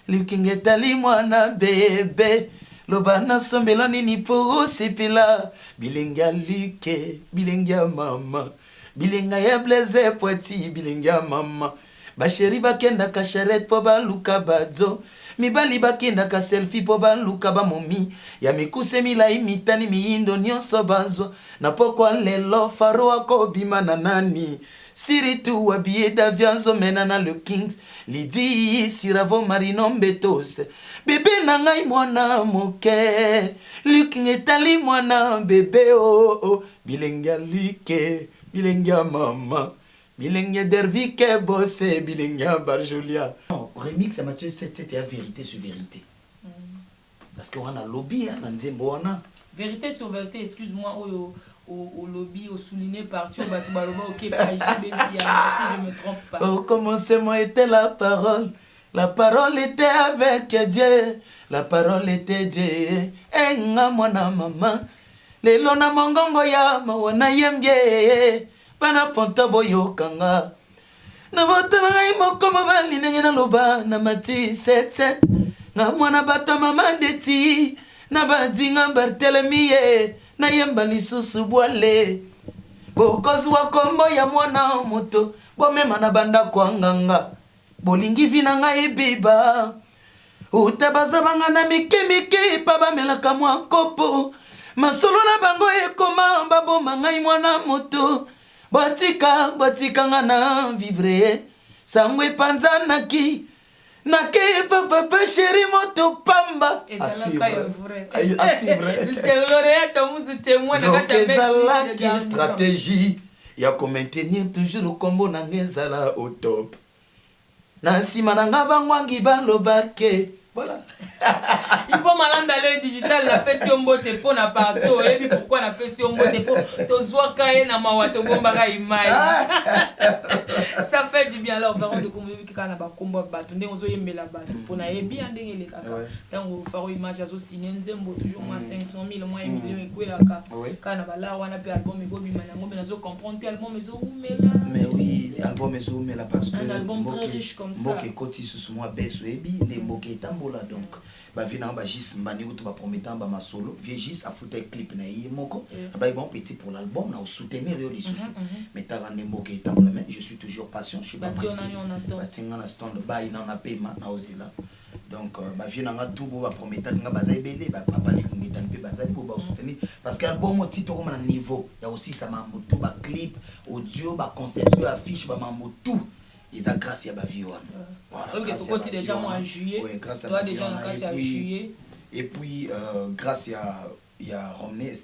lukingetali mwana bébé. Lobana sombela nini po sepela, bilenga luke, bilenga mama. Bilinga ya Blaise Poiti bilinga mama basheri bakenda ka charrette po baluka badzo mibali bakenda ka selfie po baluka ba momi ya mikuse milai mitani miindo nyonso bazwa na pokwa lelo Faro akobima na nani Siritu à billet d'avion zomenana le Kings Lydie Siravo Marino Betos bébé nangai mwana moke Luke ngetali mwana bébé oh oh bilengia Luke bilengia mama bilengia Dervike bosse bilengia Barjolia. Remix à Mathieu 7 c'était la vérité sur vérité. Parce qu'on a lobby hein nzembo wana. Vérité sur vérité, excuse-moi au lobby, au souligné parti, au Batoubaroba, ok, si je me trompe pas. Au commencement était la parole était avec Dieu, la parole était Dieu. Enga mwana mama, lelo na mongongo ya mawana yembye, bana ponta boyo kanga. Na bota mai moko mabali nenge na loba na mati 77, nga mwana bata mama ndeti, na badinga Barthelemy na yemba lisusu bwale bokozi wa kombo ya mwana moto bomema na banda kwa nganga bolingi vina ngai biba utabaza banga na mike pa bamelaka mwa kopo masolo na bango ekoma baboma ngai mwana moto batika nga na vivre sangwe panza naki Nake papa chéri moto pamba donc stratégie ya ko maintenir toujours le combo na ngezala au top na sima na nga bangwangi balobake voilà. Il faut malanda le digital la pression mbote pour na parto et puis pourquoi na pression mbote pour tozwa kae na mawato bomba image. Ça fait du bien alors baron de kombo ki kana ba kombo bato ndenge ozo yembela bato pour na yebi ndenge le kaka tango faro image azo signer nzembo toujours moins 500 000 moins 1 million ekwelaka kana bala wana pe album ebobi mana ngombe nazo comprendre album ezo umela. Mais oui, album ezo umela parce que un album très riche comme ça. Mboke koti susu moi beso ebi les mboke tambola donc ba vina ba gis mbani ko to ba promettant ba ma solo vie gis a foutu clip na yi moko ba bon petit pour l'album na soutenir yo les sous mais ta rande mboke tambola mais je suis toujours patient, je suis pas pressé batinga na stand by na paiement na ozila donc ba vina nga tout bo ba promettant nga ba zaibele ba papa les ngita pe ba zali ba soutenir parce que album ti to comme na niveau ya aussi ça mambo tout ba clip audio ba conception affiche ba mambo tout ils ont grâce à Bavioan. Voilà. Ok, tu continues déjà moi en juillet. Oui, grâce à toi déjà en juillet. Et puis grâce à Romney,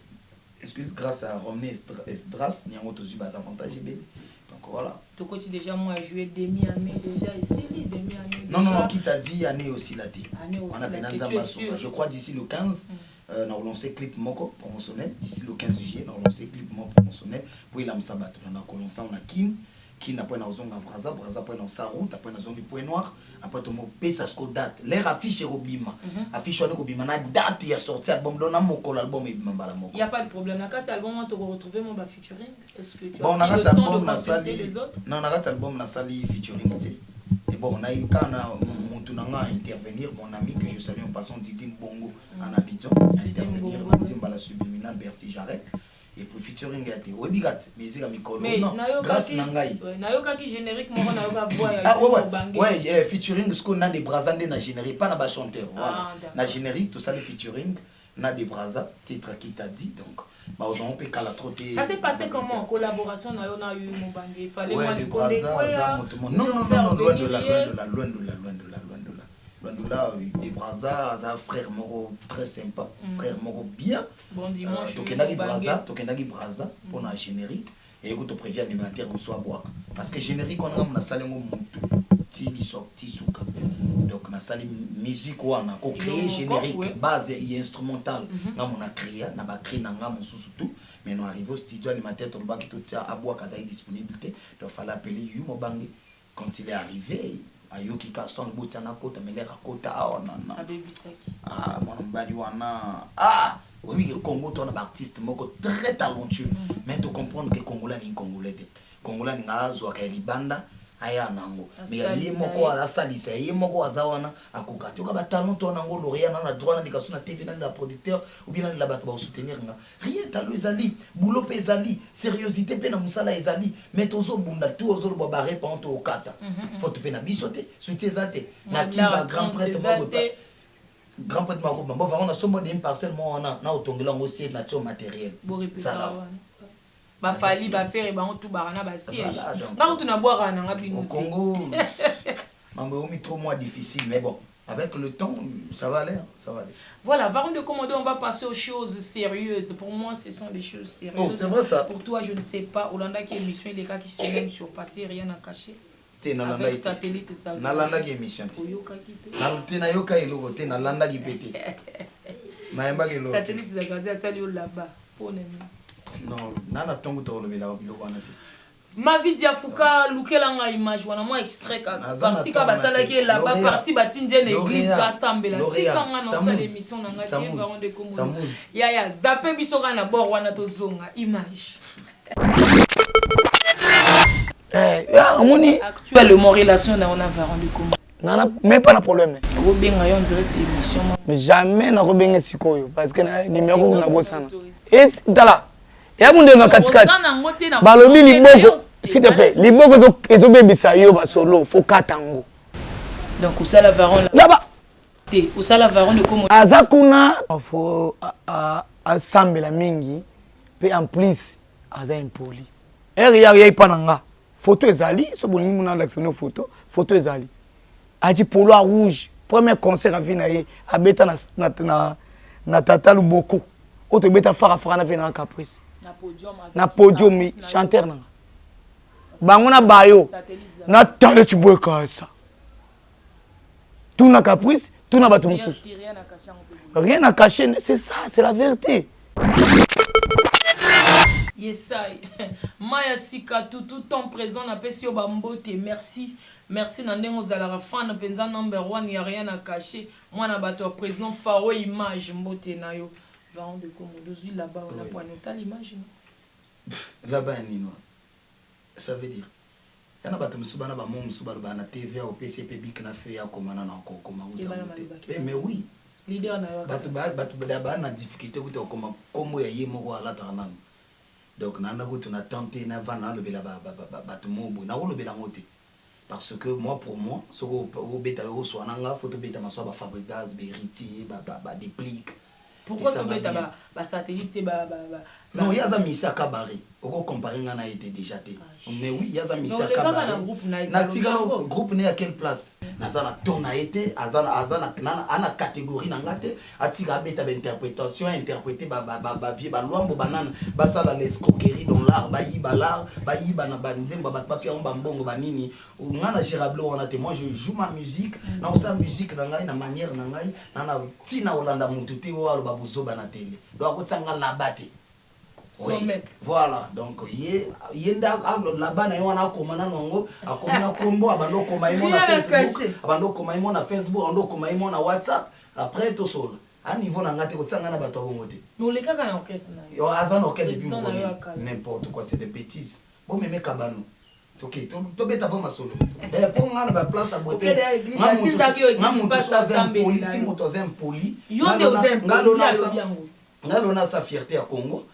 grâce à Romney Esdras, il y a un autre avantage bébé. Donc voilà. Tu continues déjà moi en juillet demi-année déjà ici, demi-année. Non, qui t'a dit année aussi là dit. On a peine je crois d'ici le 15 on a lancé clip moko promotionnel d'ici le 15 juillet on a lancé clip moko promotionnel pour il a m'sabat on a commencé on a qui n'a pas dans zonga Braza pas dans sa route après dans zone du point noir après tout mon pesa sco date l'air affiche Robima affiche on Robima na date il a sorti album donna moko l'album et bambala moko il y a pas de problème na quatre album on te retrouver mon ba featuring est-ce que tu as on a album na sali non on a album na sali featuring et bon on a eu kana montunanga intervenir mon ami que je salue en passant Didi Bongo en Abidjan intervenir Timbala subliminal Bertie Jarret. Et pour featuring gâté webigat musique à micro non grâce nangai nayoka ki générique mo na yoka voix ouais featuring ce qu'on a des brazandés na générique pas na ba chanteur voilà na générique tout ça les featuring na des brazas c'est qui t'a dit donc bah on peut cala trotter ça s'est passé comment en collaboration na yo na eu mo bangé fallait moi les brazas non loin de là des brazas un frère moro très sympa frère moro bien bon dimanche tokendaki braza pour na générique et écoute to prévient alimentaire on soit boire parce que générique on a na salengo mutu ti suka donc na sali musique wana ko créer générique base et instrumental na mona créer na ba créer na ngam susu tout mais non arrivé au studio alimentaire to ba ki tout ça à boire kaza disponibilité donc fallait appeler Yu Mobange quand il est arrivé ayoki Caston boutiana kota meleka kota na mon bali wana oui le Congo ton artiste moko très talentueux mais tu comprendre que Congolais ni Congolais nga zo ka libanda aya nango mais yé moko asalisa yé moko azawana akokati ka batano to nango Lorient na droit na likaso na TV na la producteur ou bien la bato ba soutenir nga rien talo ezali boulot pe ezali sérieuxité pe na musala ezali mais tozo bunda tout ozo bo ba répondre au kata faut te pe na bisoté soutien zate na kinga grand prêtre moko grand prêtre moko bon va on a somo d'une parcelle mo na otongela ngo siège na tio matériel ça là ba fali ba faire ba on tout barana ba siège Voilà, donc, nga tu na boire na nga bino au Congo, mambo omi trop moins difficile, mais bon, avec le temps, ça va aller, ça va aller. Voilà, Varon de Komodo, on va passer aux choses sérieuses. Pour moi, ce sont des choses sérieuses. Oh, c'est vrai ça. Pour toi, je ne sais pas. Hollanda qui émission, les gars qui se même surpassé, rien à cacher. Avec satellite, ça. Nalanda qui émission. Nalanda yoka iloko, te nalanda qui pété. Maemba qui iloko. Satellite, ça gazé à salut là-bas. Non, nana tongo to le bila biloko na te. Ma vie Diafouka, Lukelanga image, wana moi extrait parti ka basala qui est là-bas, parti batindien église assemblée là. Tikanga na ça l'émission na ngati Varon de Komodo. Ya zappé bisoka na bord wana to zonga image. Actuellement relation na on a Varon de Komodo. Non, même pas de problème. Robenga yo direct émission. Mais jamais na robenga sikoyo parce que numéro na bosana. Et dala. Ya munde na katikati. Balobi liboko, s'il te plaît. Liboko ezobebisa yo ba solo, faut katango. Donc usala Varon là. Là-bas. Te usala Varon de Komodo. Azakuna faut assemble mingi pe en plus aza impoli. Ya ipananga. Photo ezali, so bolingi muna l'actionner photo ezali. Adi polo à rouge, premier concert à Vinaye, à beta na tata Luboko. Autre beta fara na vena caprice. Na podium chanteur na. Bangona bayo. Na tande tibweka ça. Tout na caprice, tout na bato mususu. Rien à cacher, c'est ça, c'est la vérité. Yesai. Maya Sika tout temps présent na pesio bambote. Merci. Merci Nandeng Ozalara fan penza number 1 y a rien à cacher. Moi na bato président Faro image mbote na yo. Varon de Komodo zui là-bas on a pointé l'image. Là-bas nino. Ça veut dire y a na bato musubana ba mon musubana ba na TV au PCP bik na fait ya komana na ko koma uta. Mais oui. Leader na yo. Bato ba na difficulté ko to koma kombo ya yemo ko ala tanan. Donc nana ko tuna tenter na vana le bela bato mobo na ko le bela ngote. Parce que moi, pour moi, ce que soit nanga photo beta ma soit fabrique gaz, héritier, déplique. Pourquoi tu beta ba satellite non, il y a ça mis à cabaret. Au comparer ngana été déjà té. Mais oui, il y a ça mis à cabaret. Na groupe né à quelle place? Na ça na ton a été, azana ana catégorie nangate, atika beta interprétation, interpréter vie luambo banane, basala l'escroquerie dans l'art, ba yi bana banzemba ba papier on bambongo banini. Ngana Girablo on a té moi je joue ma musique, na sa musique nangai na manière nangai, na tina Olanda mututé o alo babuzo bana télé. Donc otsanga la batte. Oui, voilà, donc yenda là-bas na yona komana nongo akomana kombo abando komaimo na Facebook abando komaimo na Facebook abando komaimo na WhatsApp après tout seul à niveau na ngate kotsanga na bato bongote no le kaka na orchestre na yo azan orchestre depuis n'importe quoi c'est des bêtises bon mais kabano OK to beta pas masolo pour ngana ba place à beauté ngamu polisi moto zem poli ngalo na sa fierté à Congo.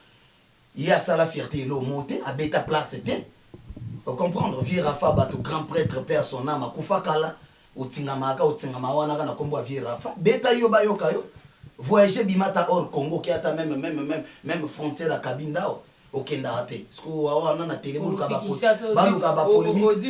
Il y a ça la fierté, l'eau montée, à bêta place était. Faut comprendre, vieux Rafa, bateau grand prêtre, père son âme, à Koufakala, au Tingamaka, au Tingamawana, na combo à vieux Rafa. Bêta yo ba yo kayo. Voyager bimata hors Congo, qui a même frontière à cabine d'ao. Au Kendate. Ce qu'on a na télé, baluka ba polémique,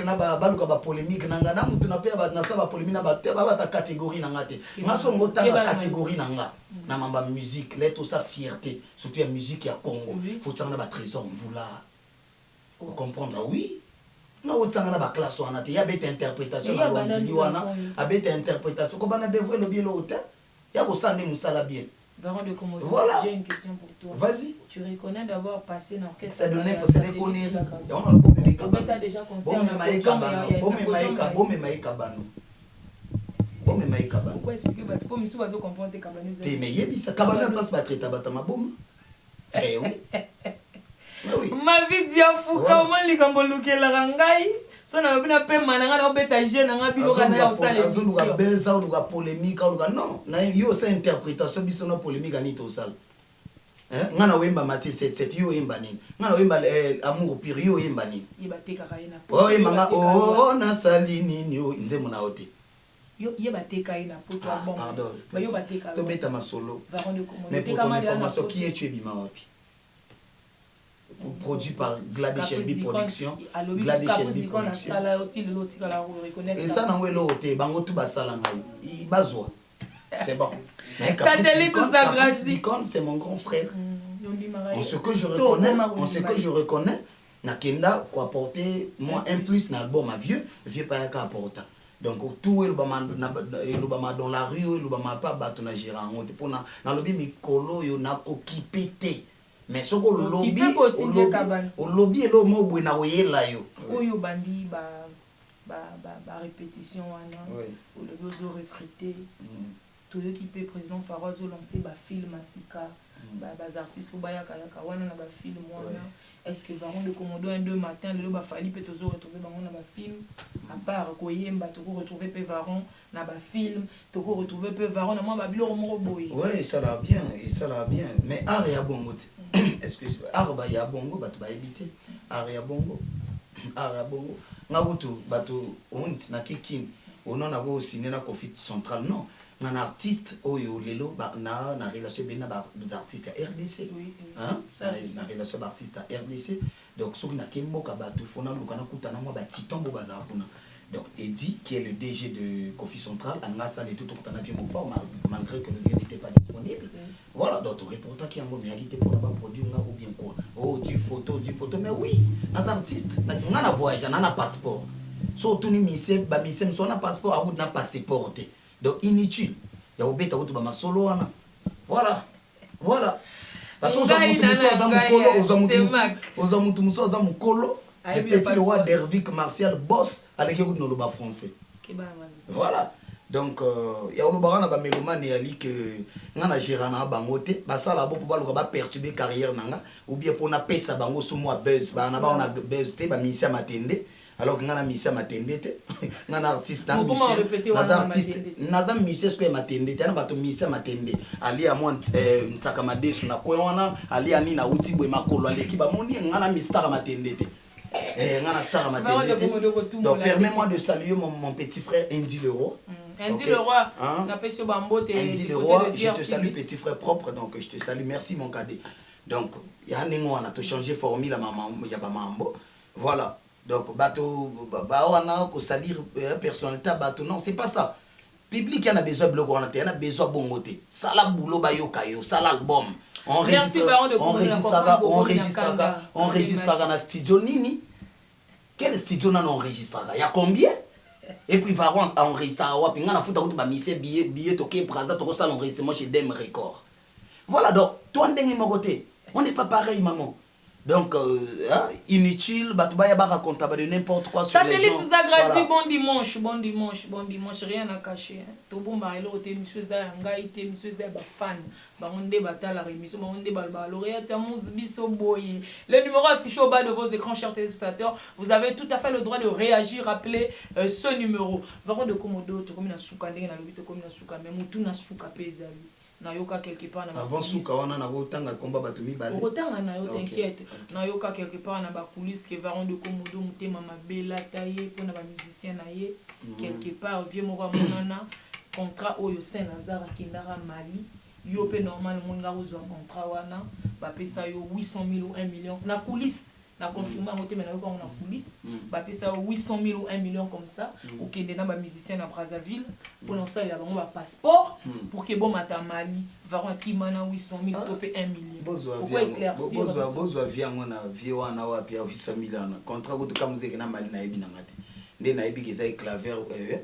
baluka ba polémique, nangana, mutuna pe ba na sa ba polémique na ba ta catégorie nangate. Masongo ta catégorie nanga. Na mamba musique, là tout ça fierté, surtout la musique à Congo. Faut tsanga ba trésor mvula. Vous comprendre oui. Na otsanga ba classe wana te, ya bête interprétation na wanzili wana, a bête interprétation ko bana devrait le bien l'hôtel. Ya ko sande musala bien. Varon de Komodo, voilà. J'ai une question pour toi. Vas-y. Tu reconnais d'avoir passé dans l'orchestre. Ça donnait pour des conneries. On a le bon méca. Tu as déjà concerné. Bon mais maïka kabano. Pourquoi expliquer bah pour misu bazo comprendre tes cabanes. Te mais yebi sa kabano place ba traiter bata maboma. Eh oui. Oui. Ma vie dia fuka mo likambo lukela rangai. So na bina pe mananga na obeta jeune nga bilo kana ya osale émission. Azuka beza ou polémique ou non, na yo sa interprétation biso na polémique ani to sala. Ngana wemba mati 77 yo yemba nini. Ngana wemba amour pire yo yemba nini. Ibateka kaina. Oh yemanga oh na sali nini yo nzemu na ote. Yo bateka ina poto album. Pardon. Ba yo bateka. To beta masolo. Varon de Komodo. Mais pour ton information qui est tu bima wapi? produit par Glade Shelby Production. Glade Shelby Production. Et ça, non, l'autre, bango tout basala ngai. Bazwa. C'est bon. Satellite Icon, c'est mon grand frère. En ce que je reconnais, Nakenda quoi apporter moi un plus dans l'album à vieux pas qu'à apporter. Donc tout le bama dans la rue, le bama pas battre na gérant pour na lobby mikolo yo na occupé. Mais ce que le lobby est le mot buena oyela yo. Oyo bandi ba répétition wana ou le dozo recruter. Tout l'équipe président Farouz lancé ba film Asika. Les artistes faut baya kayaka wana na ba film wana. Est-ce que Baron de Komodo un 2 matin le ba fali peut toujours retrouver Baron na ba film à part Koyemba to retrouver pe Baron na ba film to retrouver pe Baron na moi ba bilo mo boy. Ouais, ça va bien et ça va bien mais art ya bongo. Est-ce que art ba ya bongo ba to ba éviter art ya bongo ngabutu bato on na kikin on na go cinéma Coffee Central non. Un artiste oyo lelo na relation bien des artistes à RDC hein na relation d'artiste à RDC donc ce qui na kemboka batu fona lukana kutana mo ba titombo bazala kuna donc Eddie qui est le DG de Coffee Central anga ça les tout kutana bien mon pas malgré que le vieux n'était pas disponible voilà donc reporter qui a mo mérité pour avoir produit nga ou bien quoi oh du photo mais oui les artistes nga na voyage na passeport so tout ni mise ba mise so na passeport a na passeport donc inutile ya obeta kutu ba masolo wana voilà parce que oza mutu muso mukolo le petit roi Dervic Martial boss avec kutu no loba français voilà donc ya loba na ba melomane ya li que ngana gérana bango te ba sala bo ba loka ba perturber carrière nanga ou bien pour na pesa bango sous moi buzz ba na ba on a buzz te ba misia matende alors que ngana misia matende te ngana artiste na naza misia ce que matende te na bato misia matende ali a moi nsaka madesu na ko wana ali ani na uti bwe makolo aleki ba moni ngana mistara matende te ngana star matende te donc permets-moi de saluer mon petit frère Andy Leroy. Andy Leroy na peso bambote Andy Leroy, je te salue petit frère propre donc je te salue merci mon cadet donc ya ningo na to changer formule maman ya ba mambo voilà. Donc, bateau, on ko salir personnalité, bateau, non, c'est pas ça. Public, il y a besoin de blog, il y a besoin de bon côté. Ça la boulot, ça l'album. On enregistrera dans le studio Nini. Quel studio on enregistrera? Il y a combien? Et puis, Varon enregistrera, on a foutu à misser billet, toqué, prasa, toko ça l'enregistrement chez Dem Record. Voilà, donc, toi, on n'est pas pareil, maman. Donc, inutile, Batubaya va raconter de n'importe quoi sur les gens. Voilà. Bon dimanche, rien à cacher. Tout bon, monsieur Zaya, monsieur Zaya, fan. On débat la rémission, on débat le lauréat, le numéro affiché au bas de vos écrans, chers téléspectateurs. Vous avez tout à fait le droit de réagir, rappeler ce numéro. Varon de Komodo, tu comme une souka, comme une souka, même tout na souka pesa. Nayoka quelque part na avant souka wana na botanga combat batumi bale botanga na yo t'inquiète nayoka quelque part na ba police que Varon de Komodo mutema mabela taillé pour na ba musicien na ye quelque part vieux moko monana contrat oyo Saint-Lazare kindara Mali yo pe normal mon nga ozo contrat wana ba pesa yo 800 000 ou 1 million na coulisse na confirmé en côté maintenant on a police ba pesa 800 000 ou 1 million comme ça ou que des na ba musicien na Brazzaville pour ça il y a vraiment un passeport pour que bon matamali Varon qui mana 800 000 topé 1 million pourquoi éclaircir bozo via ngona vie wana wapi 800 000 contrat ko to kamuzeke na Mali na ebina ngate nde na ebiki za claver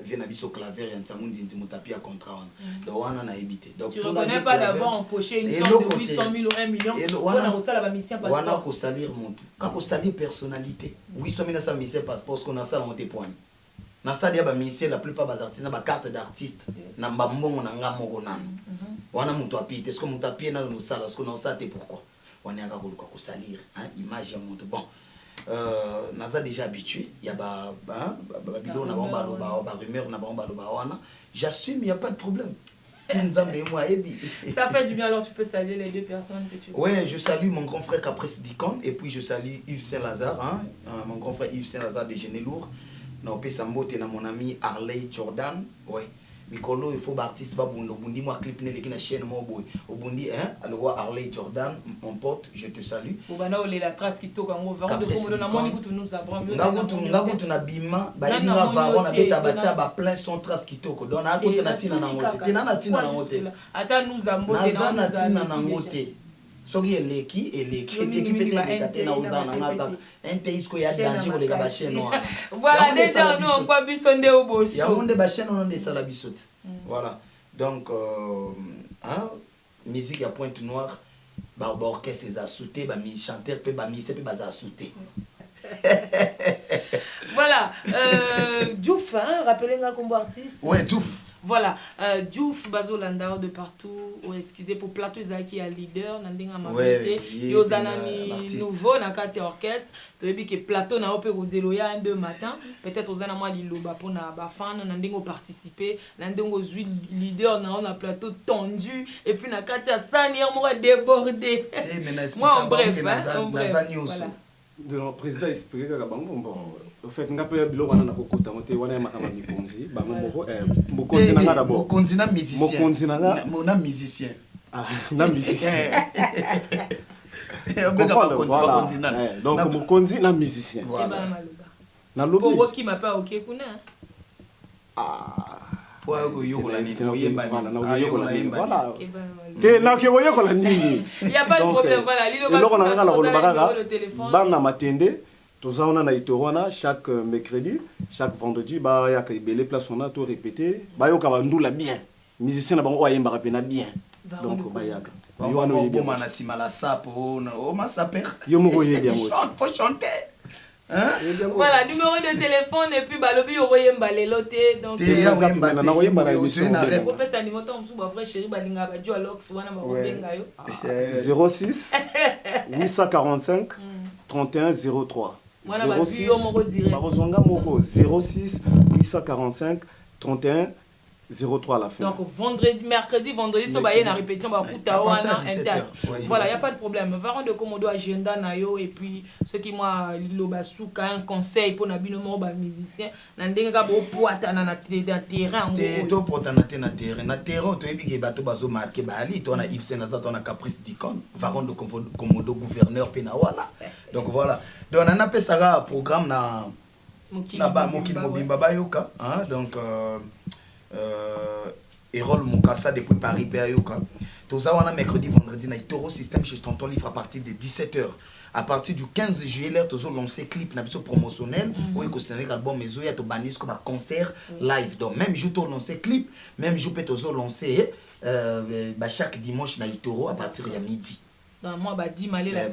vient na biso claver ya nsamu ndinzi mutapia contrat wana donc wana na ebité donc tu reconnais pas d'avoir empoché une somme de 800 000 ou 1 million pour na kosala ba mission passeport wana ko salir montu ka ko salir personnalité 800 000 na sa mission passeport parce qu'on a ça on te point na ça dia ba mission la plupart des artistes na ba carte d'artiste na mbongo na ngamoko nana wana mutu apite est-ce que mutu apie na no sala est-ce que na ça te pourquoi wana yaka ko salir hein image ya montu bon naza déjà habitué il y a babilo na ba rumeur na ba wana j'assume il y a pas de problème ça fait du bien alors tu peux saluer les deux personnes que tu veux. Ouais, je salue mon grand frère Caprice Dicon et puis je salue Yves Saint-Lazare hein mon grand frère Yves Saint-Lazare de Genelour na opesa mbote na mon ami Harley Jordan ouais mikolo il faut artiste ba bundo bundi moi clip ne lekina chaîne mo boy obundi hein alors Harley Jordan mon pote je te salue bana ole la trace qui toka ngo Varon de Komodo na moni kutu nous apprend ngakutu na bima ba yinga Varon na beta batia ba plein son trace qui toko donc na kutu na tina na ngote tina na tina na ngote ata nous ambote na tina na ngote soki eleki pete lekate na uzana ngaka ente isko ya danger koleka ba chaîne noire voilà déjà nous on quoi biso nde oboso ya monde ba chaîne on de sala bisoti voilà donc hein musique à Pointe Noire ba orchestre les a sauté ba mi chanteur pe ba mi c'est pe ba za sauté voilà Diouf hein rappelez-moi comme artiste ouais Diouf. Voilà, Diouf, Bazo Landao de partout, excusez pour plateau Zaki à leader, Nandinga Mabete, Yozanani nouveau, Nakati orchestre, puis que plateau na opé Rodeloya un deux matin, peut-être aux anamoi Liloba pour na bafan, Nandingo participer, Nandingo zui leader na on a plateau tendu, et puis Nakati a sani, on m'a débordé. Moi en bref, voilà. De le président expliqué que bon au fait nga pe bilo wana na kokota mote wana ya makama mikonzi ba moko mokonzi na ngada bo mokonzi na musicien mokonzi na nga na musicien na musicien donc mokonzi na musicien na lobi pour qui m'a pas OK kuna voilà il y a pas de problème voilà le téléphone bana matende tozana na itorona chaque mercredi chaque vendredi ba ya ka ibele place on a tout répéter ba yo ka bandula bien musicien na bango ayemba pena bien donc ba ya ka yo no yeboma na simala sapo o ma saper yo mo yebia mo faut chanter. Hein? Voilà, numéro de téléphone et puis balobi yemba leloté donc na yemba na émission on peut ça niveau temps mon frère chéri balinga ba jo alox wana ma benga yo 06 845 31 03 voilà ba yo moko direct bazonga moko 06 845 31 03 à la fin. Donc mercredi, vendredi, so baye na répétition ba kuta wana inter. Voilà, il y a pas de problème. Varon de Komodo agenda na yo et puis ceux qui moi lo basuka un conseil pour na bino mo ba musicien na ndenge ka bo poata na terrain ngo. To poata na terrain. Na terrain to ebi ke bato bazo marquer ba ali to na Ibsen na za to na Caprice d'Icon. Varon de Komodo gouverneur pe na wala. Donc voilà. Donc on a appelé ça programme na ba Mokili Mobimba bayoka, hein donc Erol Mukasa depuis Paris Péayoka. Tout ça on a mercredi vendredi na Toro System chez Tonton Livre à partir de 17h. À partir du 15 juillet là tous lancé clip na biso promotionnel ou que c'est un album maison ya to banis comme un concert live. Donc même jour to lancé clip, même jour peut tous lancer chaque dimanche na Toro à partir de midi. Dans moi ba di malé la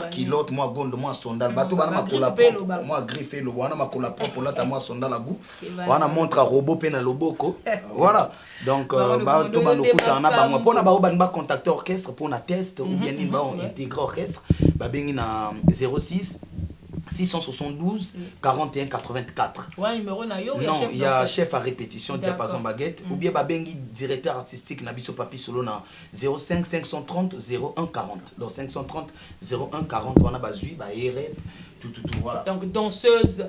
kilote moi gondo moi sondal bato bana makola moi griffe le wana makola propre là moi sondal la goût wana montre robot pe na loboko voilà donc bato bana kuta na ba moi pona ba ba contacter orchestre pour na test ou bien ni ba intégrer orchestre ba bengi na 06 672 41 84. Ouais, numéro na yo, non, il y a chef à répétition diapason baguette ou bien babengi directeur artistique na biso papi solo na 05 530 01 40. Donc 530 01 40 on a bazui ba ere tout voilà. Donc danseuse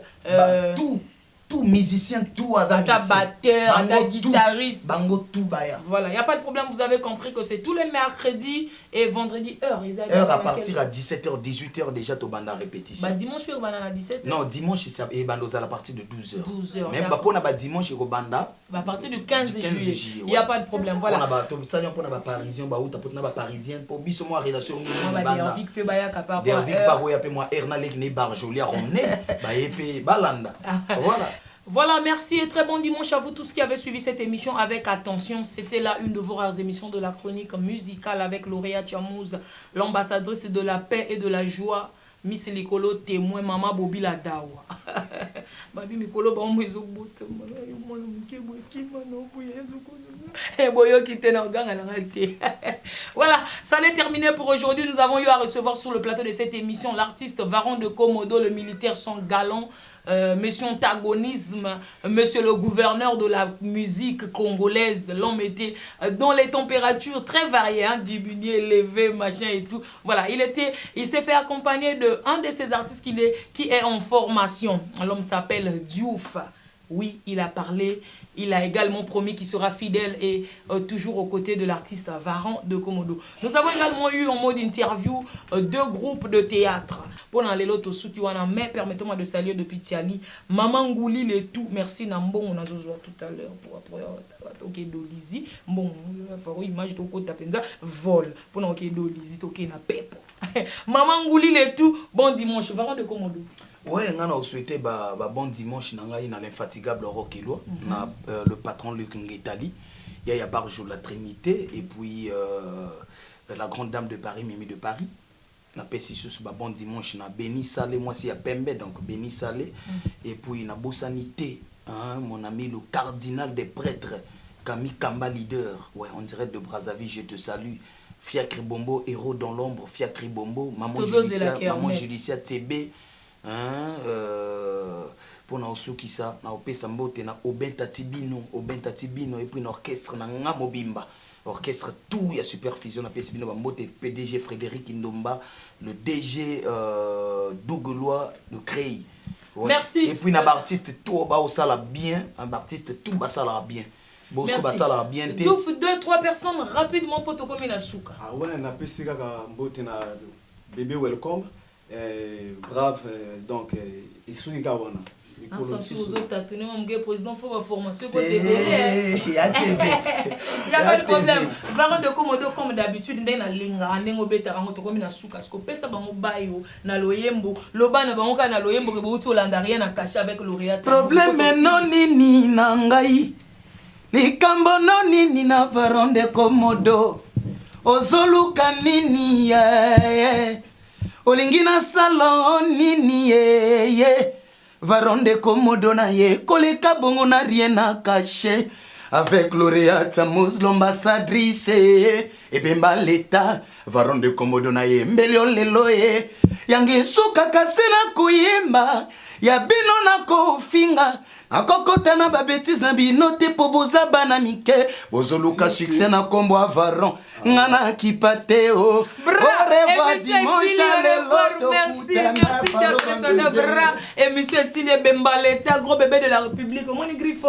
tout musicien, tout hasard, batteur, guitariste, bango tout baya. Voilà, il n'y a pas de problème, vous avez compris que c'est tous les mercredis et vendredis heure à partir à 17h, 18h déjà to banda répétition. Bah dimanche peut banda à 17h. Non, dimanche c'est banda à partir de 12h. 12h. Même pas pour na dimanche et banda à partir du 15 juillet. Il n'y a pas de problème, voilà. On a to ça pour na parisien ba ou ta pour na parisien pour biso moi relation ni banda. Dervic peut baya capable. Dervic ba roya pe moi erna lek ne bar joli à romner ba épée balanda. Voilà. Voilà, merci et très bon dimanche à vous tous qui avez suivi cette émission avec attention. C'était là une de vos rares émissions de la chronique musicale avec Lauréat Chamouz, l'ambassadrice de la paix et de la joie, Miss Likolo, témoin, Maman Bobi la Dawa. Babi Mikolo, voilà, ça n'est terminé pour aujourd'hui. Nous avons eu à recevoir sur le plateau de cette émission l'artiste Varon de Komodo, le militaire sans galon. Monsieur Antagonisme, monsieur le gouverneur de la musique congolaise, l'homme était dans les températures très variées, hein, diminué, élevé, machin et tout. Voilà, il s'est fait accompagner de un de ces artistes qui est en formation. L'homme s'appelle Diouf. Oui, il a parlé Il a également promis qu'il sera fidèle et toujours aux côtés de l'artiste Varan de Komodo. Nous avons également eu en mode interview 2 groupes de théâtre. Pendant les lotos Soutiwana, mais permettez-moi de saluer depuis Tiani. Maman Ngouli le tout. Merci Nambon, on a joué tout à l'heure pour OK Dolizi. Bon, image de côté Tapenza vol. Pendant OK Dolizi, OK na pepo. Maman Ngouli le tout. Bon dimanche, Varan de Komodo. Ouais, on a souhaité bon dimanche dans l'infatigable Rockelo, le patron Luc Nguetali. Il y a Barjo la Trinité et puis la grande dame de Paris, Mimi de Paris. On a passé sur bon dimanche na Béni Salé, moi c'est à Pembe donc Béni Salé et puis na Bossanité, hein, mon ami le cardinal des prêtres Camille Kamba leader. Ouais, on dirait de Brazzaville, je te salue. Fiacre Bombo, héros dans l'ombre, Fiacre Bombo, maman Julicia TB. Hein, pour na osuki ça na opesa mbote na Obentatibino et puis l'orchestre na Ngamobimba orchestre tout il y a supervision na pesibino ba mbote PDG Frédéric Ndomba le DG Douglois de Créy. Ouais. Merci. Et puis na artiste tout ba osala bien, un artiste tout ba sala bien. Bosco ba sala bien té. 2-3 personnes rapidement pour te comme la souka. Ah ouais, na pesika ka mbote na bébé welcome. Brave, donc, il suit Gawana. En sens où vous êtes mon président, faut la formation côté derrière. Il y a pas de problème. Varan de Komodo comme d'habitude, ndena linga, ndengo beta rango to comme na suka, sko pesa bango bayo na loyembo, lobana bango ka na loyembo ke bouti olanda rien na cacher avec lauréat. Problème non nini na ngai. Likambo non nini na Varan de Komodo. Ozoluka nini yeah. Olingina salon nini ye Varan de Komodo na ye koleka bongo na rien à cacher avec lauréate Mous l'ambassadrice et bemba l'état Varan de Komodo na ye mbelio lelo ye yangi suka kasena kuyemba ya bino na kofinga akokota na ba bêtise na bino te po bozaba na mike bozoluka succès na kombo Varan ngana kipate o merci cher président Bra et monsieur Silie Bemba l'état gros bébé de la République comment il griffe